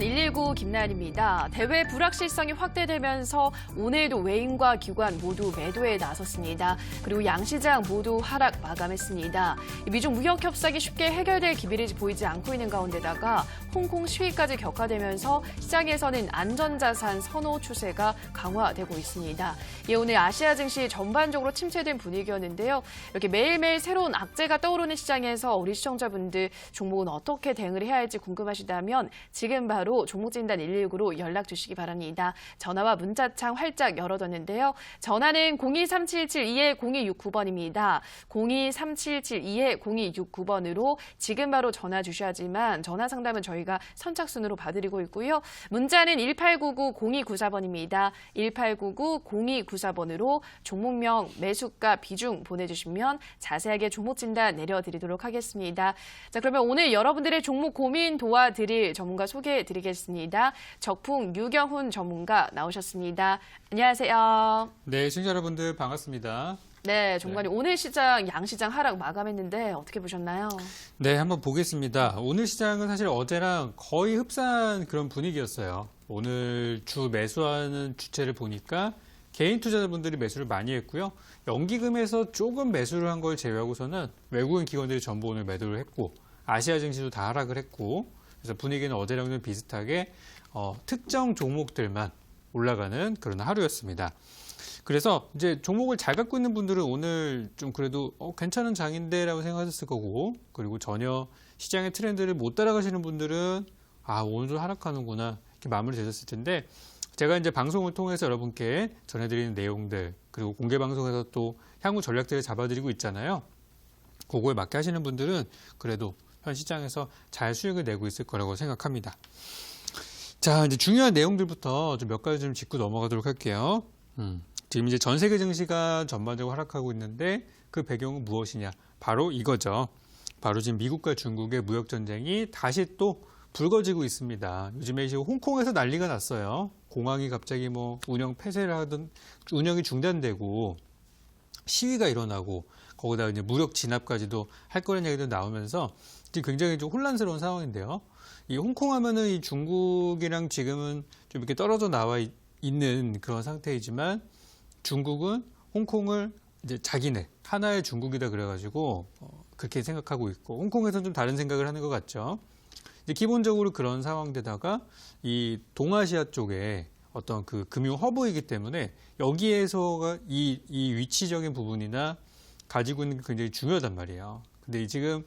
진단 119 김나연입니다. 대외 불확실성이 확대되면서 오늘도 외인과 기관 모두 매도에 나섰습니다. 그리고 양시장 모두 하락 마감했습니다. 미중 무역 협상이 쉽게 해결될 기미를 보이지 않고 있는 가운데다가 홍콩 시위까지 격화되면서 시장에서는 안전자산 선호 추세가 강화되고 있습니다. 오늘 아시아 증시 전반적으로 침체된 분위기였는데요. 이렇게 매일매일 새로운 악재가 떠오르는 시장에서 우리 시청자분들 종목은 어떻게 대응을 해야 할지 궁금하시다면 지금 바로 종목진단 119로 연락 주시기 바랍니다. 전화와 문자창 활짝 열어뒀는데요. 전화는 023772-0269번입니다. 023772-0269번으로 지금 바로 전화 주셔야지만 전화 상담은 저희가 선착순으로 봐드리고 있고요. 문자는 1899-0294번입니다. 1899-0294번으로 종목명, 매수가, 비중 보내주시면 자세하게 종목진단 내려드리도록 하겠습니다. 자, 그러면 오늘 여러분들의 종목 고민 도와드릴 전문가 소개해드리겠습니다. 적풍 유경훈 전문가 나오셨습니다. 안녕하세요. 네, 시청자 여러분들 반갑습니다. 네, 전문가님 오늘 시장 양시장 하락 마감했는데 어떻게 보셨나요? 네, 한번 보겠습니다. 오늘 시장은 사실 어제랑 거의 흡사한 그런 분위기였어요. 오늘 주 매수하는 주체를 보니까 개인 투자자분들이 매수를 많이 했고요. 연기금에서 조금 매수를 한 걸 제외하고서는 외국인 기관들이 전부 오늘 매도를 했고 아시아 증시도 다 하락을 했고 그래서 분위기는 어제랑 좀 비슷하게 특정 종목들만 올라가는 그런 하루였습니다. 그래서 이제 종목을 잘 갖고 있는 분들은 오늘 좀 그래도 괜찮은 장인데라고 생각하셨을 거고 그리고 전혀 시장의 트렌드를 못 따라가시는 분들은 오늘도 하락하는구나 이렇게 마무리 되셨을 텐데 제가 이제 방송을 통해서 여러분께 전해드리는 내용들 그리고 공개 방송에서 또 향후 전략들을 잡아드리고 있잖아요. 그거에 맞게 하시는 분들은 그래도 현 시장에서 잘 수익을 내고 있을 거라고 생각합니다. 자, 이제 중요한 내용들부터 좀 몇 가지 좀 짚고 넘어가도록 할게요. 지금 이제 전 세계 증시가 전반적으로 하락하고 있는데 그 배경은 무엇이냐? 바로 이거죠. 바로 지금 미국과 중국의 무역 전쟁이 다시 또 불거지고 있습니다. 요즘에 지금 홍콩에서 난리가 났어요. 공항이 갑자기 운영 폐쇄를 하던 운영이 중단되고 시위가 일어나고 거기다 이제 무력 진압까지도 할 거라는 얘기도 나오면서 지금 굉장히 좀 혼란스러운 상황인데요. 이 홍콩 하면은 이 중국이랑 지금은 좀 이렇게 떨어져 나와 있는 그런 상태이지만 중국은 홍콩을 이제 자기네 하나의 중국이다 그래가지고 그렇게 생각하고 있고 홍콩에서는 좀 다른 생각을 하는 것 같죠. 이제 기본적으로 그런 상황대다가 이 동아시아 쪽에 어떤 그 금융 허브이기 때문에 여기에서가 이 위치적인 부분이나 가지고 있는 게 굉장히 중요하단 말이에요. 근데 지금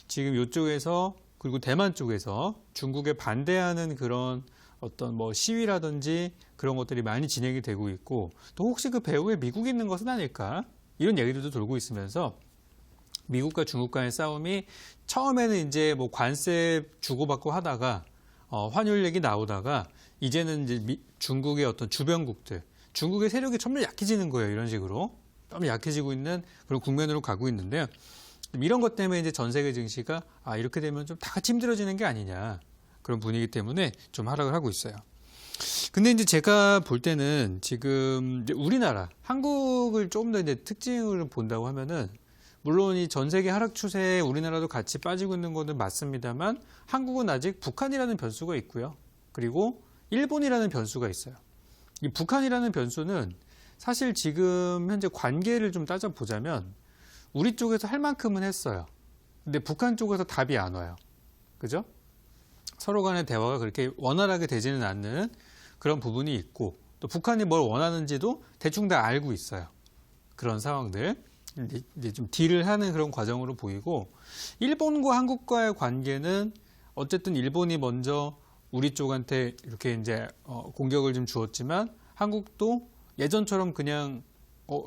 이쪽에서 그리고 대만 쪽에서 중국에 반대하는 그런 어떤 시위라든지 그런 것들이 많이 진행이 되고 있고 또 혹시 그 배후에 미국이 있는 것은 아닐까 이런 얘기들도 돌고 있으면서 미국과 중국 간의 싸움이 처음에는 이제 관세 주고받고 하다가 환율 얘기 나오다가 이제는 이제 중국의 어떤 주변국들 중국의 세력이 점점 약해지는 거예요. 이런 식으로 좀 약해지고 있는 그런 국면으로 가고 있는데요. 이런 것 때문에 이제 전 세계 증시가 이렇게 되면 좀 다 같이 힘들어지는 게 아니냐 그런 분위기 때문에 좀 하락을 하고 있어요. 근데 이제 제가 볼 때는 지금 이제 우리나라 한국을 조금 더 이제 특징을 본다고 하면은 물론 이 전 세계 하락 추세에 우리나라도 같이 빠지고 있는 것은 맞습니다만 한국은 아직 북한이라는 변수가 있고요. 그리고 일본이라는 변수가 있어요. 이 북한이라는 변수는 사실 지금 현재 관계를 좀 따져보자면 우리 쪽에서 할 만큼은 했어요. 근데 북한 쪽에서 답이 안 와요. 그죠? 서로 간의 대화가 그렇게 원활하게 되지는 않는 그런 부분이 있고 또 북한이 뭘 원하는지도 대충 다 알고 있어요. 그런 상황들. 이제 좀 딜을 하는 그런 과정으로 보이고 일본과 한국과의 관계는 어쨌든 일본이 먼저 우리 쪽한테 이렇게 이제 공격을 좀 주었지만 한국도 예전처럼 그냥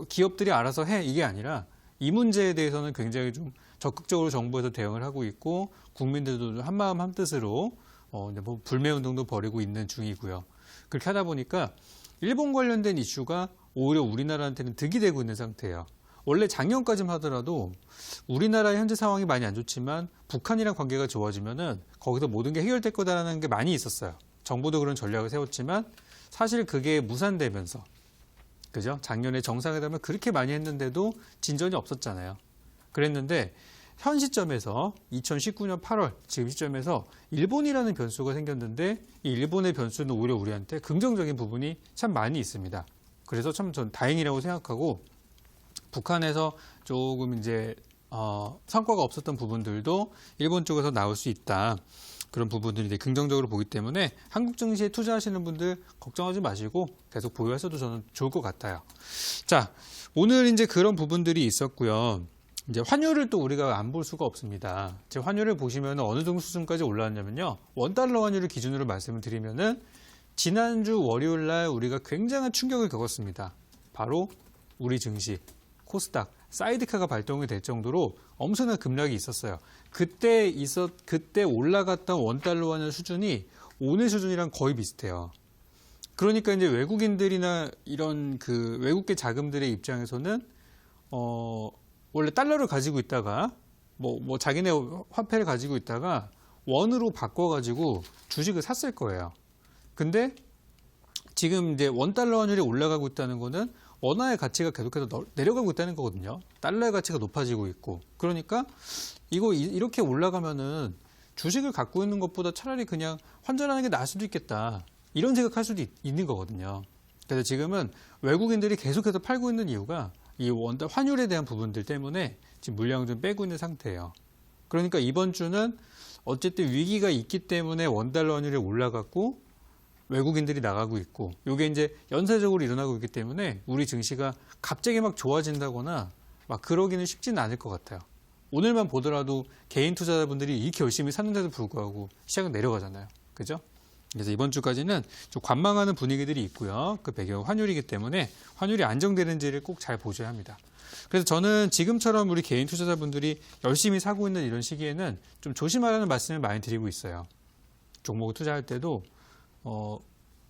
기업들이 알아서 해 이게 아니라 이 문제에 대해서는 굉장히 좀 적극적으로 정부에서 대응을 하고 있고 국민들도 한마음 한뜻으로 불매운동도 벌이고 있는 중이고요. 그렇게 하다 보니까 일본 관련된 이슈가 오히려 우리나라한테는 득이 되고 있는 상태예요. 원래 작년까지만 하더라도 우리나라의 현재 상황이 많이 안 좋지만 북한이랑 관계가 좋아지면은 거기서 모든 게 해결될 거다라는 게 많이 있었어요. 정부도 그런 전략을 세웠지만 사실 그게 무산되면서 그죠? 작년에 정상회담을 그렇게 많이 했는데도 진전이 없었잖아요. 그랬는데 현 시점에서 2019년 8월 지금 시점에서 일본이라는 변수가 생겼는데 이 일본의 변수는 오히려 우리한테 긍정적인 부분이 참 많이 있습니다. 그래서 참 전 다행이라고 생각하고 북한에서 조금 이제 성과가 없었던 부분들도 일본 쪽에서 나올 수 있다. 그런 부분들이 이제 긍정적으로 보기 때문에 한국 증시에 투자하시는 분들 걱정하지 마시고 계속 보유하셔도 저는 좋을 것 같아요. 자, 오늘 이제 그런 부분들이 있었고요. 이제 환율을 또 우리가 안 볼 수가 없습니다. 제 환율을 보시면 어느 정도 수준까지 올라왔냐면요. 원달러 환율을 기준으로 말씀을 드리면은 지난주 월요일 날 우리가 굉장한 충격을 겪었습니다. 바로 우리 증시, 코스닥, 사이드카가 발동이 될 정도로 엄청난 급락이 있었어요. 그때 올라갔던 원달러 환율 수준이 오늘 수준이랑 거의 비슷해요. 그러니까 이제 외국인들이나 이런 그 외국계 자금들의 입장에서는 원래 달러를 가지고 있다가 뭐 자기네 화폐를 가지고 있다가 원으로 바꿔가지고 주식을 샀을 거예요. 근데 지금 이제 원달러 환율이 올라가고 있다는 거는 원화의 가치가 계속해서 내려가고 있다는 거거든요. 달러의 가치가 높아지고 있고. 그러니까 이거 이렇게 올라가면은 주식을 갖고 있는 것보다 차라리 그냥 환전하는 게 나을 수도 있겠다. 이런 생각할 수도 있는 거거든요. 그래서 지금은 외국인들이 계속해서 팔고 있는 이유가 이 환율에 대한 부분들 때문에 지금 물량을 좀 빼고 있는 상태예요. 그러니까 이번 주는 어쨌든 위기가 있기 때문에 원달러 환율이 올라갔고 외국인들이 나가고 있고 이게 이제 연쇄적으로 일어나고 있기 때문에 우리 증시가 갑자기 막 좋아진다거나 막 그러기는 쉽지는 않을 것 같아요. 오늘만 보더라도 개인 투자자분들이 이렇게 열심히 샀는데도 불구하고 시장은 내려가잖아요. 그죠? 그래서 이번 주까지는 좀 관망하는 분위기들이 있고요. 그 배경 환율이기 때문에 환율이 안정되는지를 꼭 잘 보셔야 합니다. 그래서 저는 지금처럼 우리 개인 투자자분들이 열심히 사고 있는 이런 시기에는 좀 조심하라는 말씀을 많이 드리고 있어요. 종목을 투자할 때도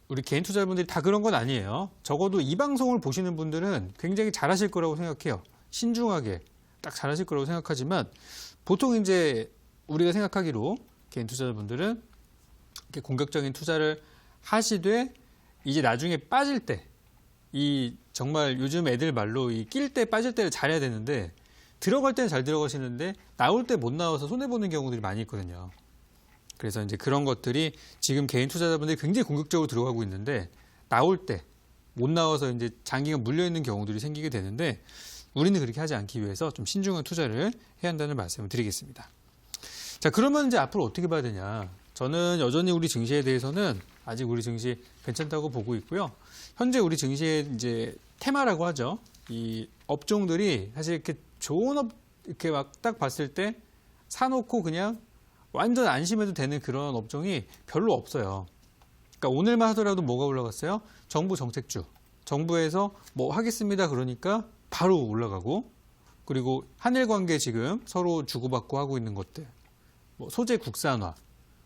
우리 개인 투자자분들이 다 그런 건 아니에요. 적어도 이 방송을 보시는 분들은 굉장히 잘하실 거라고 생각해요. 신중하게 딱 잘하실 거라고 생각하지만 보통 이제 우리가 생각하기로 개인 투자자분들은 이렇게 공격적인 투자를 하시되 이제 나중에 빠질 때 이 정말 요즘 애들 말로 이 낄 때 빠질 때를 잘해야 되는데 들어갈 때는 잘 들어가시는데 나올 때 못 나와서 손해보는 경우들이 많이 있거든요. 그래서 이제 그런 것들이 지금 개인 투자자분들이 굉장히 공격적으로 들어가고 있는데 나올 때 못 나와서 이제 장기가 물려있는 경우들이 생기게 되는데 우리는 그렇게 하지 않기 위해서 좀 신중한 투자를 해야 한다는 말씀을 드리겠습니다. 자, 그러면 이제 앞으로 어떻게 봐야 되냐. 저는 여전히 우리 증시에 대해서는 아직 우리 증시 괜찮다고 보고 있고요. 현재 우리 증시의 이제 테마라고 하죠. 이 업종들이 사실 이렇게 좋은 이렇게 막 딱 봤을 때 사놓고 그냥 완전 안심해도 되는 그런 업종이 별로 없어요. 그러니까 오늘만 하더라도 뭐가 올라갔어요? 정부 정책주. 정부에서 뭐 하겠습니다 그러니까 바로 올라가고 그리고 한일 관계 지금 서로 주고받고 하고 있는 것들. 뭐 소재 국산화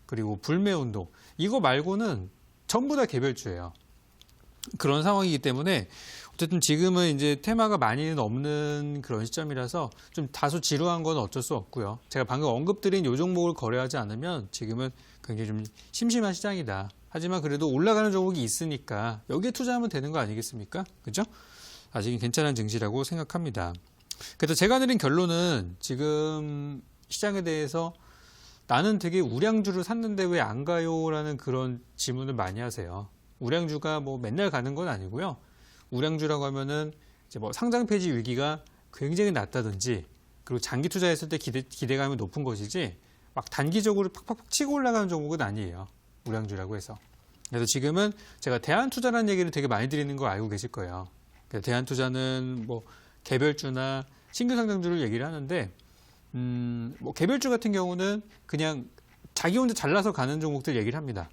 그리고 불매 운동 이거 말고는 전부 다 개별주예요. 그런 상황이기 때문에 어쨌든 지금은 이제 테마가 많이는 없는 그런 시점이라서 좀 다소 지루한 건 어쩔 수 없고요. 제가 방금 언급드린 요 종목을 거래하지 않으면 지금은 굉장히 좀 심심한 시장이다. 하지만 그래도 올라가는 종목이 있으니까 여기에 투자하면 되는 거 아니겠습니까? 그죠? 아직은 괜찮은 증시라고 생각합니다. 그래서 제가 내린 결론은 지금 시장에 대해서 나는 되게 우량주를 샀는데 왜 안 가요? 라는 그런 질문을 많이 하세요. 우량주가 뭐 맨날 가는 건 아니고요. 우량주라고 하면은 이제 뭐 상장 폐지 위기가 굉장히 낮다든지 그리고 장기 투자했을 때 기대감이 높은 것이지 막 단기적으로 팍팍팍 치고 올라가는 종목은 아니에요. 우량주라고 해서. 그래서 지금은 제가 대한투자라는 얘기를 되게 많이 드리는 거 알고 계실 거예요. 대한투자는 뭐 개별주나 신규 상장주를 얘기를 하는데 뭐 개별주 같은 경우는 그냥 자기 혼자 잘라서 가는 종목들 얘기를 합니다.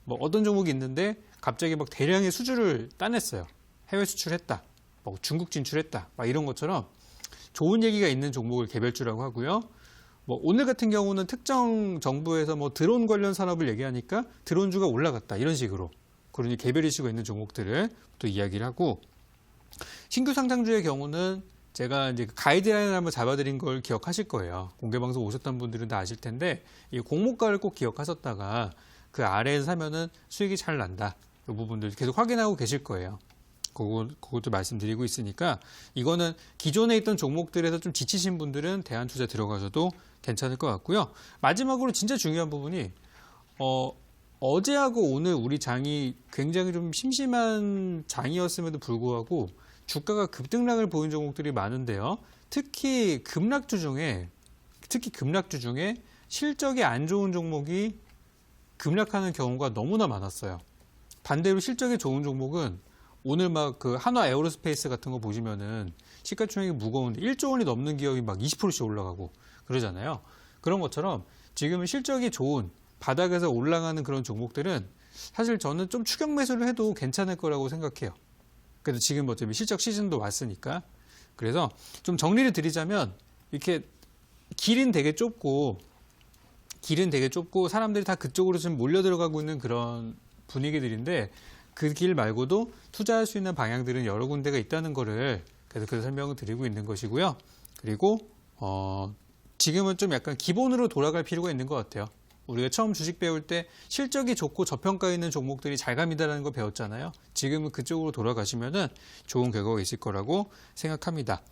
뭐 어떤 종목이 있는데 갑자기 막 대량의 수주를 따냈어요. 해외 수출했다. 뭐 중국 진출했다. 막 이런 것처럼 좋은 얘기가 있는 종목을 개별주라고 하고요. 뭐 오늘 같은 경우는 특정 정부에서 뭐 드론 관련 산업을 얘기하니까 드론주가 올라갔다. 이런 식으로. 그러니 개별 이슈가 있는 종목들을 또 이야기를 하고 신규 상장주의 경우는 제가 이제 가이드라인을 한번 잡아드린 걸 기억하실 거예요. 공개방송 오셨던 분들은 다 아실 텐데 이 공모가를 꼭 기억하셨다가 그 아래에서 사면은 수익이 잘 난다. 이 부분들 계속 확인하고 계실 거예요. 그것도 말씀드리고 있으니까 이거는 기존에 있던 종목들에서 좀 지치신 분들은 대한투자 들어가셔도 괜찮을 것 같고요. 마지막으로 진짜 중요한 부분이 어제하고 오늘 우리 장이 굉장히 좀 심심한 장이었음에도 불구하고 주가가 급등락을 보인 종목들이 많은데요. 특히 급락주 중에 실적이 안 좋은 종목이 급락하는 경우가 너무나 많았어요. 반대로 실적이 좋은 종목은 오늘 막 그 한화 에어로스페이스 같은 거 보시면은 시가총액이 무거운데 1조 원이 넘는 기업이 막 20%씩 올라가고 그러잖아요. 그런 것처럼 지금은 실적이 좋은 바닥에서 올라가는 그런 종목들은 사실 저는 좀 추격 매수를 해도 괜찮을 거라고 생각해요. 그래도 지금 어차피 실적 시즌도 왔으니까. 그래서 좀 정리를 드리자면 이렇게 길은 되게 좁고 사람들이 다 그쪽으로 좀 몰려 들어가고 있는 그런 분위기들인데 그 길 말고도 투자할 수 있는 방향들은 여러 군데가 있다는 거를 계속해서 설명을 드리고 있는 것이고요. 그리고 지금은 좀 약간 기본으로 돌아갈 필요가 있는 것 같아요. 우리가 처음 주식 배울 때 실적이 좋고 저평가 있는 종목들이 잘 갑니다라는 거 배웠잖아요. 지금은 그쪽으로 돌아가시면은 좋은 결과가 있을 거라고 생각합니다.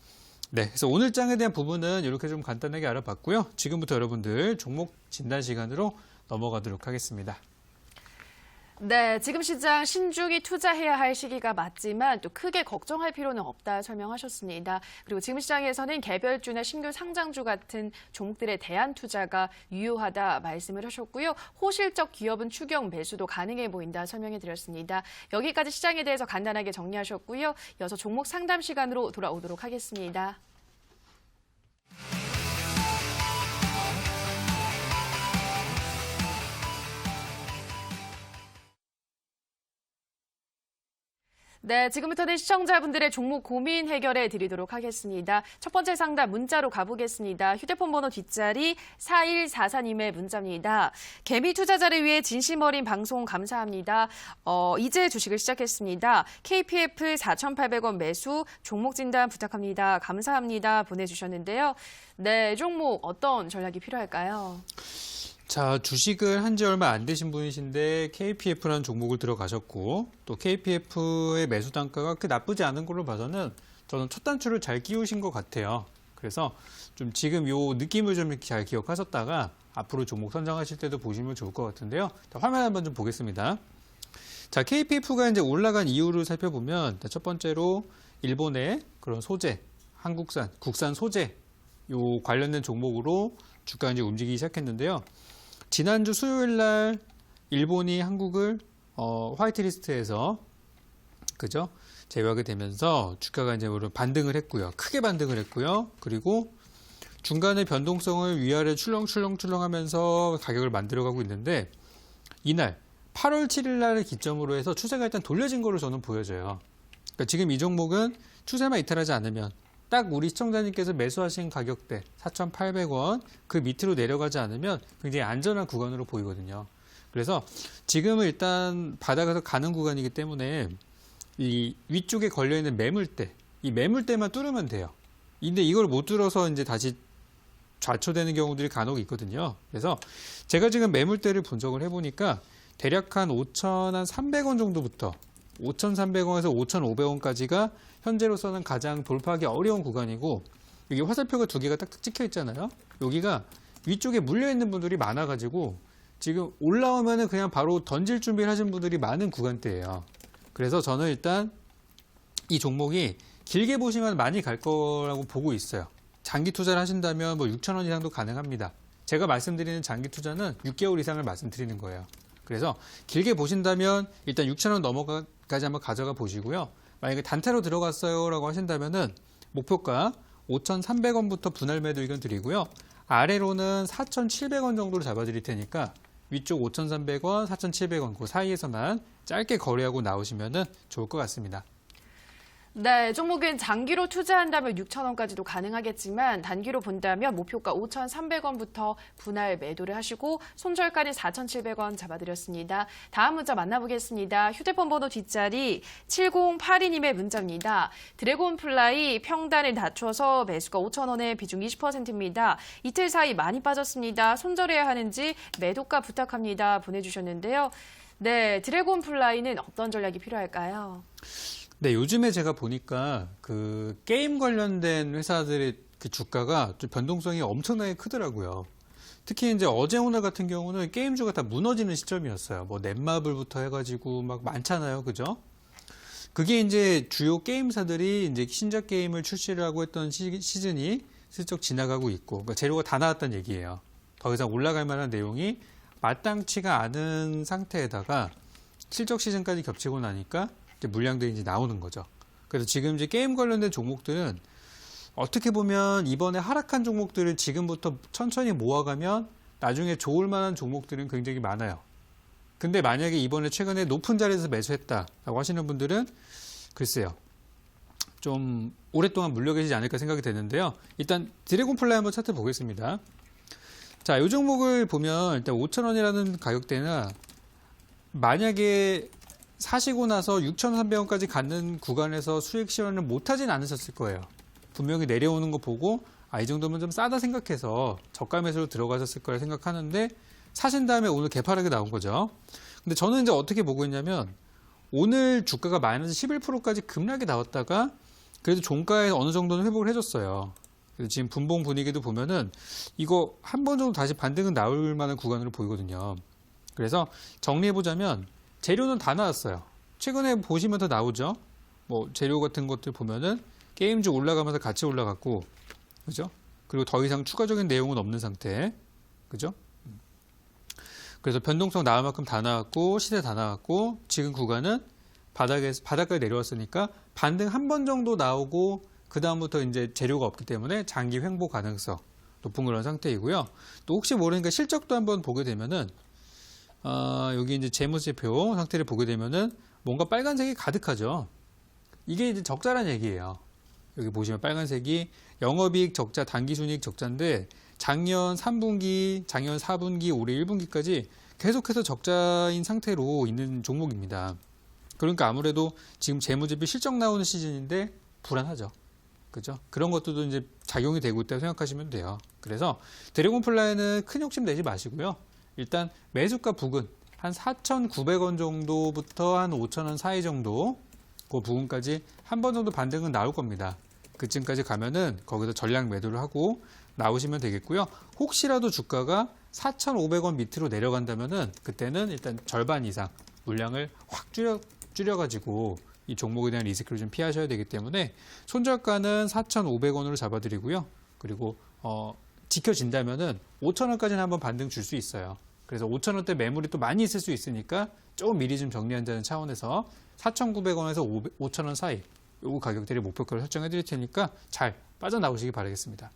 네, 그래서 오늘 장에 대한 부분은 이렇게 좀 간단하게 알아봤고요. 지금부터 여러분들 종목 진단 시간으로 넘어가도록 하겠습니다. 네, 지금 시장 신중히 투자해야 할 시기가 맞지만 또 크게 걱정할 필요는 없다 설명하셨습니다. 그리고 지금 시장에서는 개별주나 신규 상장주 같은 종목들에 대한 투자가 유효하다 말씀을 하셨고요. 호실적 기업은 추격 매수도 가능해 보인다 설명해 드렸습니다. 여기까지 시장에 대해서 간단하게 정리하셨고요. 이어서 종목 상담 시간으로 돌아오도록 하겠습니다. 네, 지금부터는 시청자분들의 종목 고민 해결해 드리도록 하겠습니다. 첫 번째 상담 문자로 가보겠습니다. 휴대폰 번호 뒷자리 4144님의 문자입니다. 개미 투자자를 위해 진심 어린 방송 감사합니다. 이제 주식을 시작했습니다. KPF 4,800원 매수 종목 진단 부탁합니다. 감사합니다. 보내주셨는데요. 네, 종목 어떤 전략이 필요할까요? 자, 주식을 한 지 얼마 안 되신 분이신데 KPF라는 종목을 들어가셨고 또 KPF의 매수 단가가 그렇게 나쁘지 않은 걸로 봐서는 저는 첫 단추를 잘 끼우신 것 같아요. 그래서 좀 지금 요 느낌을 좀 이렇게 잘 기억하셨다가 앞으로 종목 선정하실 때도 보시면 좋을 것 같은데요. 자, 화면 한번 좀 보겠습니다. 자, KPF가 이제 올라간 이유를 살펴보면 첫 번째로 일본의 그런 소재, 국산 소재 요 관련된 종목으로 주가가 이제 움직이기 시작했는데요. 지난주 수요일 날 일본이 한국을 화이트리스트에서 그죠? 제외하게 되면서 주가가 이제 반등을 했고요. 크게 반등을 했고요. 그리고 중간에 변동성을 위아래 출렁출렁하면서 가격을 만들어가고 있는데 이날 8월 7일 날을 기점으로 해서 추세가 일단 돌려진 거로 저는 보여져요. 그러니까 지금 이 종목은 추세만 이탈하지 않으면 딱 우리 시청자님께서 매수하신 가격대 4,800원 그 밑으로 내려가지 않으면 굉장히 안전한 구간으로 보이거든요. 그래서 지금은 일단 바닥에서 가는 구간이기 때문에 이 위쪽에 걸려있는 매물대, 이 매물대만 뚫으면 돼요. 근데 이걸 못 뚫어서 이제 다시 좌초되는 경우들이 간혹 있거든요. 그래서 제가 지금 매물대를 분석을 해보니까 대략 한 5,300원 정도부터 5,300원에서 5,500원까지가 현재로서는 가장 돌파하기 어려운 구간이고 여기 화살표가 두 개가 딱 찍혀 있잖아요. 여기가 위쪽에 물려있는 분들이 많아가지고 지금 올라오면은 그냥 바로 던질 준비를 하신 분들이 많은 구간대예요. 그래서 저는 일단 이 종목이 길게 보시면 많이 갈 거라고 보고 있어요. 장기 투자를 하신다면 뭐 6,000원 이상도 가능합니다. 제가 말씀드리는 장기 투자는 6개월 이상을 말씀드리는 거예요. 그래서 길게 보신다면 일단 6,000원 넘어가까지 한번 가져가 보시고요. 만약에 단타로 들어갔어요 라고 하신다면은 목표가 5,300원부터 분할 매도 의견 드리고요. 아래로는 4,700원 정도로 잡아드릴 테니까 위쪽 5,300원, 4,700원 그 사이에서만 짧게 거래하고 나오시면 좋을 것 같습니다. 네, 종목은 장기로 투자한다면 6,000원까지도 가능하겠지만 단기로 본다면 목표가 5,300원부터 분할 매도를 하시고 손절가는 4,700원 잡아드렸습니다. 다음 문자 만나보겠습니다. 휴대폰 번호 뒷자리 7082님의 문자입니다. 드래곤플라이 평단을 낮춰서 매수가 5,000원에 비중 20%입니다. 이틀 사이 많이 빠졌습니다. 손절해야 하는지 매도가 부탁합니다. 보내주셨는데요. 네, 드래곤플라이는 어떤 전략이 필요할까요? 네, 요즘에 제가 보니까 그 게임 관련된 회사들의 그 주가가 좀 변동성이 엄청나게 크더라고요. 특히 이제 어제 오늘 같은 경우는 게임주가 다 무너지는 시점이었어요. 뭐 넷마블부터 해가지고 막 많잖아요, 그죠? 그게 이제 주요 게임사들이 이제 신작 게임을 출시를 하고 했던 시즌이 슬쩍 지나가고 있고, 그러니까 재료가 다 나왔다는 얘기예요. 더 이상 올라갈 만한 내용이 마땅치가 않은 상태에다가 실적 시즌까지 겹치고 나니까 이제 물량들이 이제 나오는 거죠. 그래서 지금 이제 게임 관련된 종목들은 어떻게 보면 이번에 하락한 종목들을 지금부터 천천히 모아가면 나중에 좋을 만한 종목들은 굉장히 많아요. 근데 만약에 이번에 최근에 높은 자리에서 매수했다라고 하시는 분들은 글쎄요. 좀 오랫동안 물려 계시지 않을까 생각이 되는데요. 일단 드래곤플라이 한번 차트 보겠습니다. 자, 이 종목을 보면 일단 5,000원이라는 가격대나 만약에 사시고 나서 6,300원까지 갖는 구간에서 수익 실현을 못하진 않으셨을 거예요. 분명히 내려오는 거 보고 이 정도면 좀 싸다 생각해서 저가 매수로 들어가셨을 거라 생각하는데 사신 다음에 오늘 개파락이 나온 거죠. 근데 저는 이제 어떻게 보고 있냐면 오늘 주가가 마이너스 11%까지 급락이 나왔다가 그래도 종가에 어느 정도는 회복을 해줬어요. 그래서 지금 분봉 분위기도 보면은 이거 한 번 정도 다시 반등은 나올 만한 구간으로 보이거든요. 그래서 정리해보자면 재료는 다 나왔어요. 최근에 보시면 더 나오죠. 뭐 재료 같은 것들 보면은 게임주 올라가면서 같이 올라갔고, 그죠? 그리고 더 이상 추가적인 내용은 없는 상태, 그죠? 그래서 변동성 나올 만큼 다 나왔고, 시세 다 나왔고, 지금 구간은 바닥까지 내려왔으니까 반등 한 번 정도 나오고, 그 다음부터 이제 재료가 없기 때문에 장기 횡보 가능성 높은 그런 상태이고요. 또 혹시 모르니까 실적도 한번 보게 되면은, 여기 이제 재무제표 상태를 보게 되면은 뭔가 빨간색이 가득하죠. 이게 이제 적자란 얘기예요. 여기 보시면 빨간색이 영업이익 적자, 당기순이익 적자인데 작년 3분기, 작년 4분기, 올해 1분기까지 계속해서 적자인 상태로 있는 종목입니다. 그러니까 아무래도 지금 재무제표 실적 나오는 시즌인데 불안하죠. 그죠? 그런 것들도 이제 작용이 되고 있다고 생각하시면 돼요. 그래서 드래곤플라이는 큰 욕심 내지 마시고요. 일단 매수가 부근 한 4,900원 정도부터 한 5,000원 사이 정도 그 부분까지 한 번 정도 반등은 나올 겁니다. 그쯤까지 가면은 거기서 전량 매도를 하고 나오시면 되겠고요. 혹시라도 주가가 4,500원 밑으로 내려간다면은 그때는 일단 절반 이상 물량을 확 줄여가지고 이 종목에 대한 리스크를 좀 피하셔야 되기 때문에 손절가는 4,500원으로 잡아드리고요. 그리고 지켜진다면은 5,000원까지는 한번 반등 줄 수 있어요. 그래서 5,000원대 매물이 또 많이 있을 수 있으니까 조금 미리 좀 정리한다는 차원에서 4,900원에서 5,000원 사이 요 가격대를 목표가로 설정해 드릴 테니까 잘 빠져나오시기 바라겠습니다.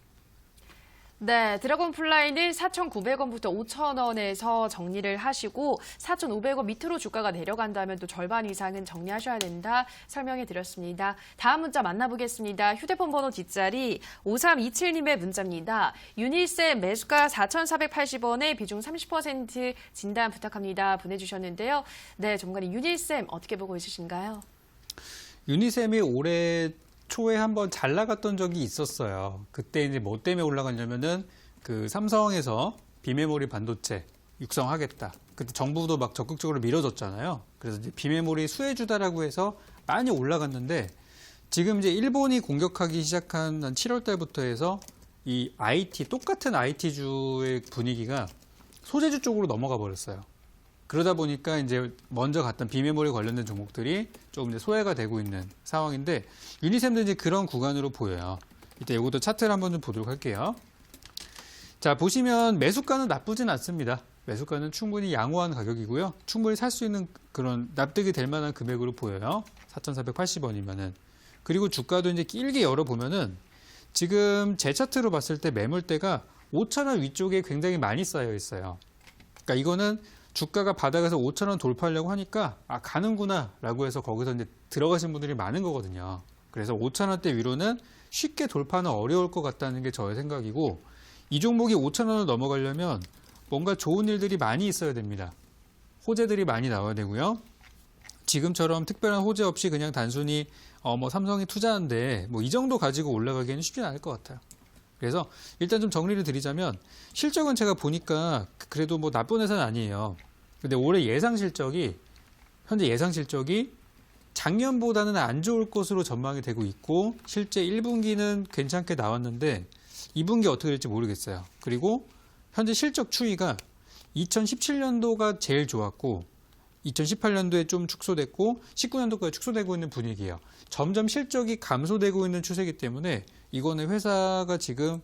네, 드래곤플라이는 4,900원부터 5,000원에서 정리를 하시고 4,500원 밑으로 주가가 내려간다면 또 절반 이상은 정리하셔야 된다 설명해 드렸습니다. 다음 문자 만나보겠습니다. 휴대폰 번호 뒷자리 5327님의 문자입니다. 유니셈 매수가 4,480원에 비중 30% 진단 부탁합니다. 보내주셨는데요. 네, 전문가님 유니셈 어떻게 보고 있으신가요? 유니셈이 올해 초에 한번 잘 나갔던 적이 있었어요. 그때 이제 뭐 때문에 올라갔냐면은 그 삼성에서 비메모리 반도체 육성하겠다. 그때 정부도 막 적극적으로 밀어줬잖아요. 그래서 이제 비메모리 수혜주다라고 해서 많이 올라갔는데 지금 이제 일본이 공격하기 시작한 한 7월 달부터 해서 이 IT, 똑같은 IT주의 분위기가 소재주 쪽으로 넘어가 버렸어요. 그러다 보니까 이제 먼저 갔던 비메모리 관련된 종목들이 조금 이제 소외가 되고 있는 상황인데 유니셈도 이제 그런 구간으로 보여요. 이때 이것도 차트를 한번 좀 보도록 할게요. 자, 보시면 매수가는 나쁘진 않습니다. 매수가는 충분히 양호한 가격이고요. 충분히 살 수 있는 그런 납득이 될 만한 금액으로 보여요. 4,480원이면은. 그리고 주가도 이제 길게 열어보면은 지금 제 차트로 봤을 때 매물대가 5,000원 위쪽에 굉장히 많이 쌓여 있어요. 그러니까 이거는 주가가 바닥에서 5,000원 돌파하려고 하니까 가는구나 라고 해서 거기서 이제 들어가신 분들이 많은 거거든요. 그래서 5,000원대 위로는 쉽게 돌파는 어려울 것 같다는 게 저의 생각이고 이 종목이 5,000원을 넘어가려면 뭔가 좋은 일들이 많이 있어야 됩니다. 호재들이 많이 나와야 되고요. 지금처럼 특별한 호재 없이 그냥 단순히 뭐 삼성이 투자한데 뭐 이 정도 가지고 올라가기에는 쉽지 않을 것 같아요. 그래서 일단 좀 정리를 드리자면 실적은 제가 보니까 그래도 뭐 나쁜 회사는 아니에요. 근데 올해 현재 예상 실적이 작년보다는 안 좋을 것으로 전망이 되고 있고 실제 1분기는 괜찮게 나왔는데 2분기 어떻게 될지 모르겠어요. 그리고 현재 실적 추이가 2017년도가 제일 좋았고 2018년도에 좀 축소됐고 19년도까지 축소되고 있는 분위기예요. 점점 실적이 감소되고 있는 추세이기 때문에 이거는 회사가 지금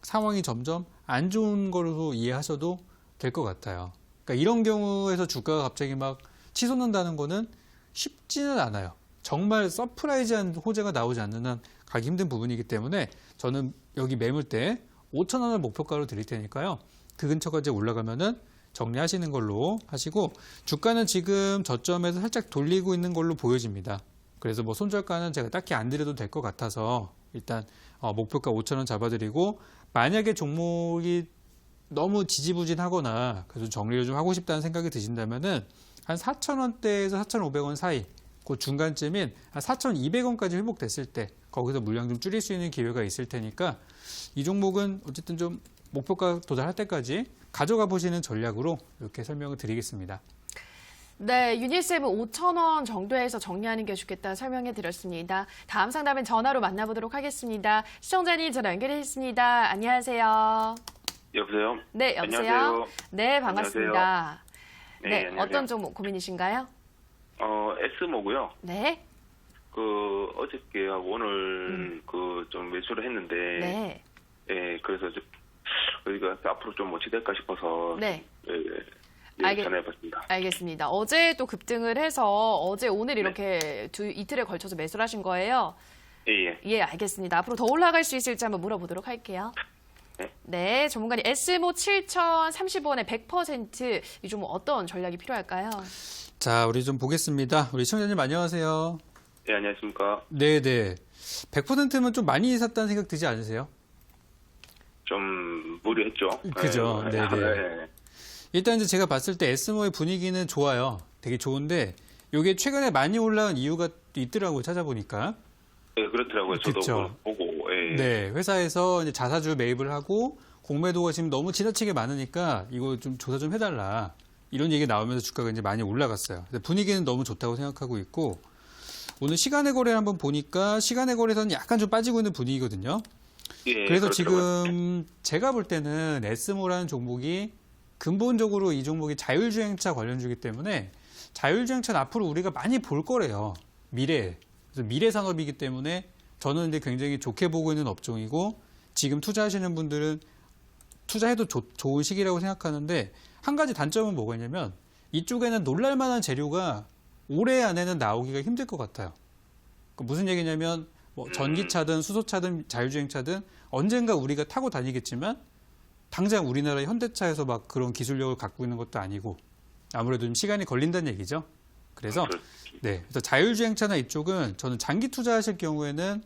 상황이 점점 안 좋은 걸로 이해하셔도 될 것 같아요. 그러니까 이런 경우에서 주가가 갑자기 막 치솟는다는 거는 쉽지는 않아요. 정말 서프라이즈한 호재가 나오지 않는 한 가기 힘든 부분이기 때문에 저는 여기 매물대 5,000원을 목표가로 드릴 테니까요. 그 근처까지 올라가면은 정리하시는 걸로 하시고 주가는 지금 저점에서 살짝 돌리고 있는 걸로 보여집니다. 그래서 뭐 손절가는 제가 딱히 안 드려도 될 것 같아서 일단 목표가 5,000원 잡아드리고 만약에 종목이 너무 지지부진하거나 그래서 정리를 좀 하고 싶다는 생각이 드신다면은 한 4,000원대에서 4,500원 사이 그 중간쯤인 한 4,200원까지 회복됐을 때 거기서 물량 좀 줄일 수 있는 기회가 있을 테니까 이 종목은 어쨌든 좀 목표가 도달할 때까지 가져가 보시는 전략으로 이렇게 설명을 드리겠습니다. 네, 유니쌤은 5,000원 정도에서 정리하는 게 좋겠다 설명해 드렸습니다. 다음 상담은 전화로 만나보도록 하겠습니다. 시청자님 전화 연결했습니다. 안녕하세요. 여보세요? 네, 여보세요? 안녕하세요. 네, 반갑습니다. 네, 네, 안녕하세요. 어떤 종목 고민이신가요? S모고요. 네, 어저께하고 오늘 좀 매수를 했는데, 네, 예, 그래서 여기가 앞으로 좀 어찌 될까 싶어서, 네. 전화해봤습니다. 알겠습니다. 어제 또 급등을 해서 어제 오늘 이렇게 이틀에 걸쳐서 매수를 하신 거예요? 예. 예, 알겠습니다. 앞으로 더 올라갈 수 있을지 한번 물어보도록 할게요. 네. 네, 전문가님 S모 7,030원에 100% 이 종목 어떤 전략이 필요할까요? 자, 우리 좀 보겠습니다. 우리 시청자님 안녕하세요. 예, 안녕하십니까. 네네. 100%면 좀 많이 샀다는 생각 드지 않으세요? 좀 무리했죠. 그죠. 네네. 네. 일단 이제 제가 봤을 때 S모의 분위기는 좋아요. 되게 좋은데 이게 최근에 많이 올라온 이유가 또 있더라고요. 찾아보니까. 예, 그렇더라고요. 저도 그쵸. 그걸 보고, 예. 네, 회사에서 이제 자사주 매입을 하고 공매도가 지금 너무 지나치게 많으니까 이거 좀 조사 좀 해달라. 이런 얘기 나오면서 주가가 이제 많이 올라갔어요. 근데 분위기는 너무 좋다고 생각하고 있고 오늘 시간의 거래를 한번 보니까 시간의 거래에서는 약간 좀 빠지고 있는 분위기거든요. 예, 그래서 그렇더라고요. 지금 제가 볼 때는 S모라는 종목이 근본적으로 이 종목이 자율주행차 관련주이기 때문에 자율주행차는 앞으로 우리가 많이 볼 거래요. 미래에. 그래서 미래 산업이기 때문에 저는 근데 굉장히 좋게 보고 있는 업종이고 지금 투자하시는 분들은 투자해도 좋은 시기라고 생각하는데 한 가지 단점은 뭐가 있냐면 이쪽에는 놀랄만한 재료가 올해 안에는 나오기가 힘들 것 같아요. 그러니까 무슨 얘기냐면 뭐 전기차든 수소차든 자율주행차든 언젠가 우리가 타고 다니겠지만 당장 우리나라 현대차에서 막 그런 기술력을 갖고 있는 것도 아니고 아무래도 좀 시간이 걸린다는 얘기죠. 그래서 네, 그래서 자율주행차나 이쪽은 저는 장기 투자하실 경우에는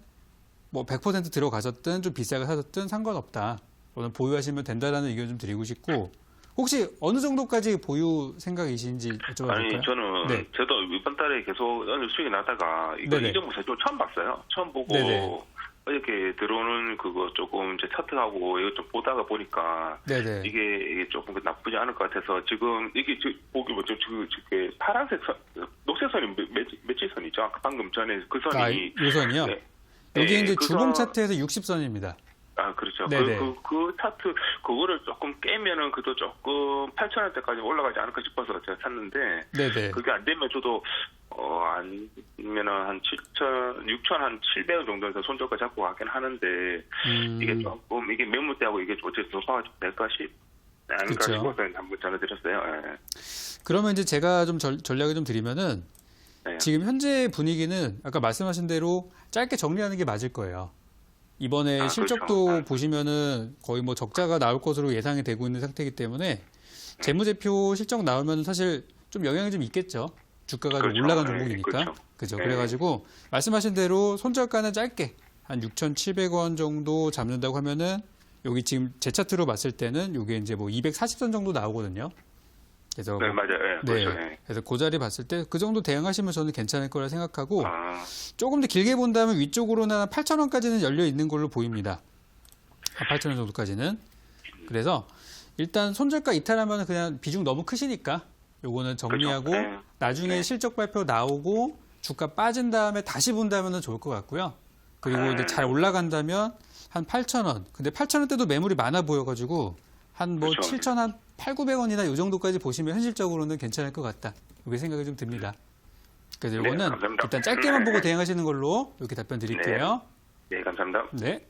뭐 100% 들어가셨든 좀 비싸게 사셨든 상관없다. 저는 보유하시면 된다라는 의견 좀 드리고 싶고 혹시 어느 정도까지 보유 생각이신지 여쭤봐도 아니, 될까요? 저는, 네. 저도 이번 달에 계속 어느 수익이 나다가, 이 정도 사실 처음 봤어요. 처음 보고, 네네. 이렇게 들어오는 그거 조금 이제 차트하고 이거 좀 보다가 보니까, 네네. 이게 조금 나쁘지 않을 것 같아서, 지금, 이게 보기 뭐, 파란색 선, 녹색 선이 며칠 선이죠? 아까 방금 전에 그 선이. 요 선이요? 네. 여기 네, 이제 그 주봉 선- 차트에서 60선입니다. 아, 그렇죠. 네네. 그 차트, 그거를 조금 깨면은 그도 조금 8,000원대까지 올라가지 않을까 싶어서 제가 샀는데, 네네. 그게 안 되면 저도, 아니면은 한 6,700원 정도에서 손절가 잡고 가긴 하는데, 이게 조금, 이게 매물대하고 이게 어쨌든 소파가 좀 될까 않을까 그쵸. 싶어서 한번 전해드렸어요. 예. 그러면 이제 제가 좀 전략을 좀 드리면은 네. 지금 현재 분위기는 아까 말씀하신 대로 짧게 정리하는 게 맞을 거예요. 이번에 실적도 그렇죠. 보시면은 거의 뭐 적자가 나올 것으로 예상이 되고 있는 상태이기 때문에 재무제표 실적 나오면 사실 좀 영향이 좀 있겠죠. 주가가 좀 그렇죠. 올라간 네, 종목이니까. 그렇죠. 그죠. 네. 그래가지고 말씀하신 대로 손절가는 짧게 한 6,700원 정도 잡는다고 하면은 여기 지금 제 차트로 봤을 때는 이게 이제 뭐 240선 정도 나오거든요. 그래서 네, 맞아요. 예, 네. 그렇죠. 예. 그래서 그 자리 봤을 때 그 정도 대응하시면 저는 괜찮을 거라 생각하고 아, 조금 더 길게 본다면 위쪽으로는 8,000원까지는 열려 있는 걸로 보입니다. 8,000원 정도까지는. 그래서 일단 손절가 이탈하면 그냥 비중 너무 크시니까 요거는 정리하고 그렇죠. 네. 나중에 네. 실적 발표 나오고 주가 빠진 다음에 다시 본다면 좋을 것 같고요. 그리고 이제 잘 올라간다면 한 8,000원. 근데 8,000원대도 매물이 많아 보여가지고 한 뭐 그렇죠. 7,000, 한 8,900원이나 이 정도까지 보시면 현실적으로는 괜찮을 것 같다. 이게 생각이 좀 듭니다. 그래서 네, 이거는 감사합니다. 일단 짧게만 보고 대응하시는 걸로 이렇게 답변 드릴게요. 네, 감사합니다. 네.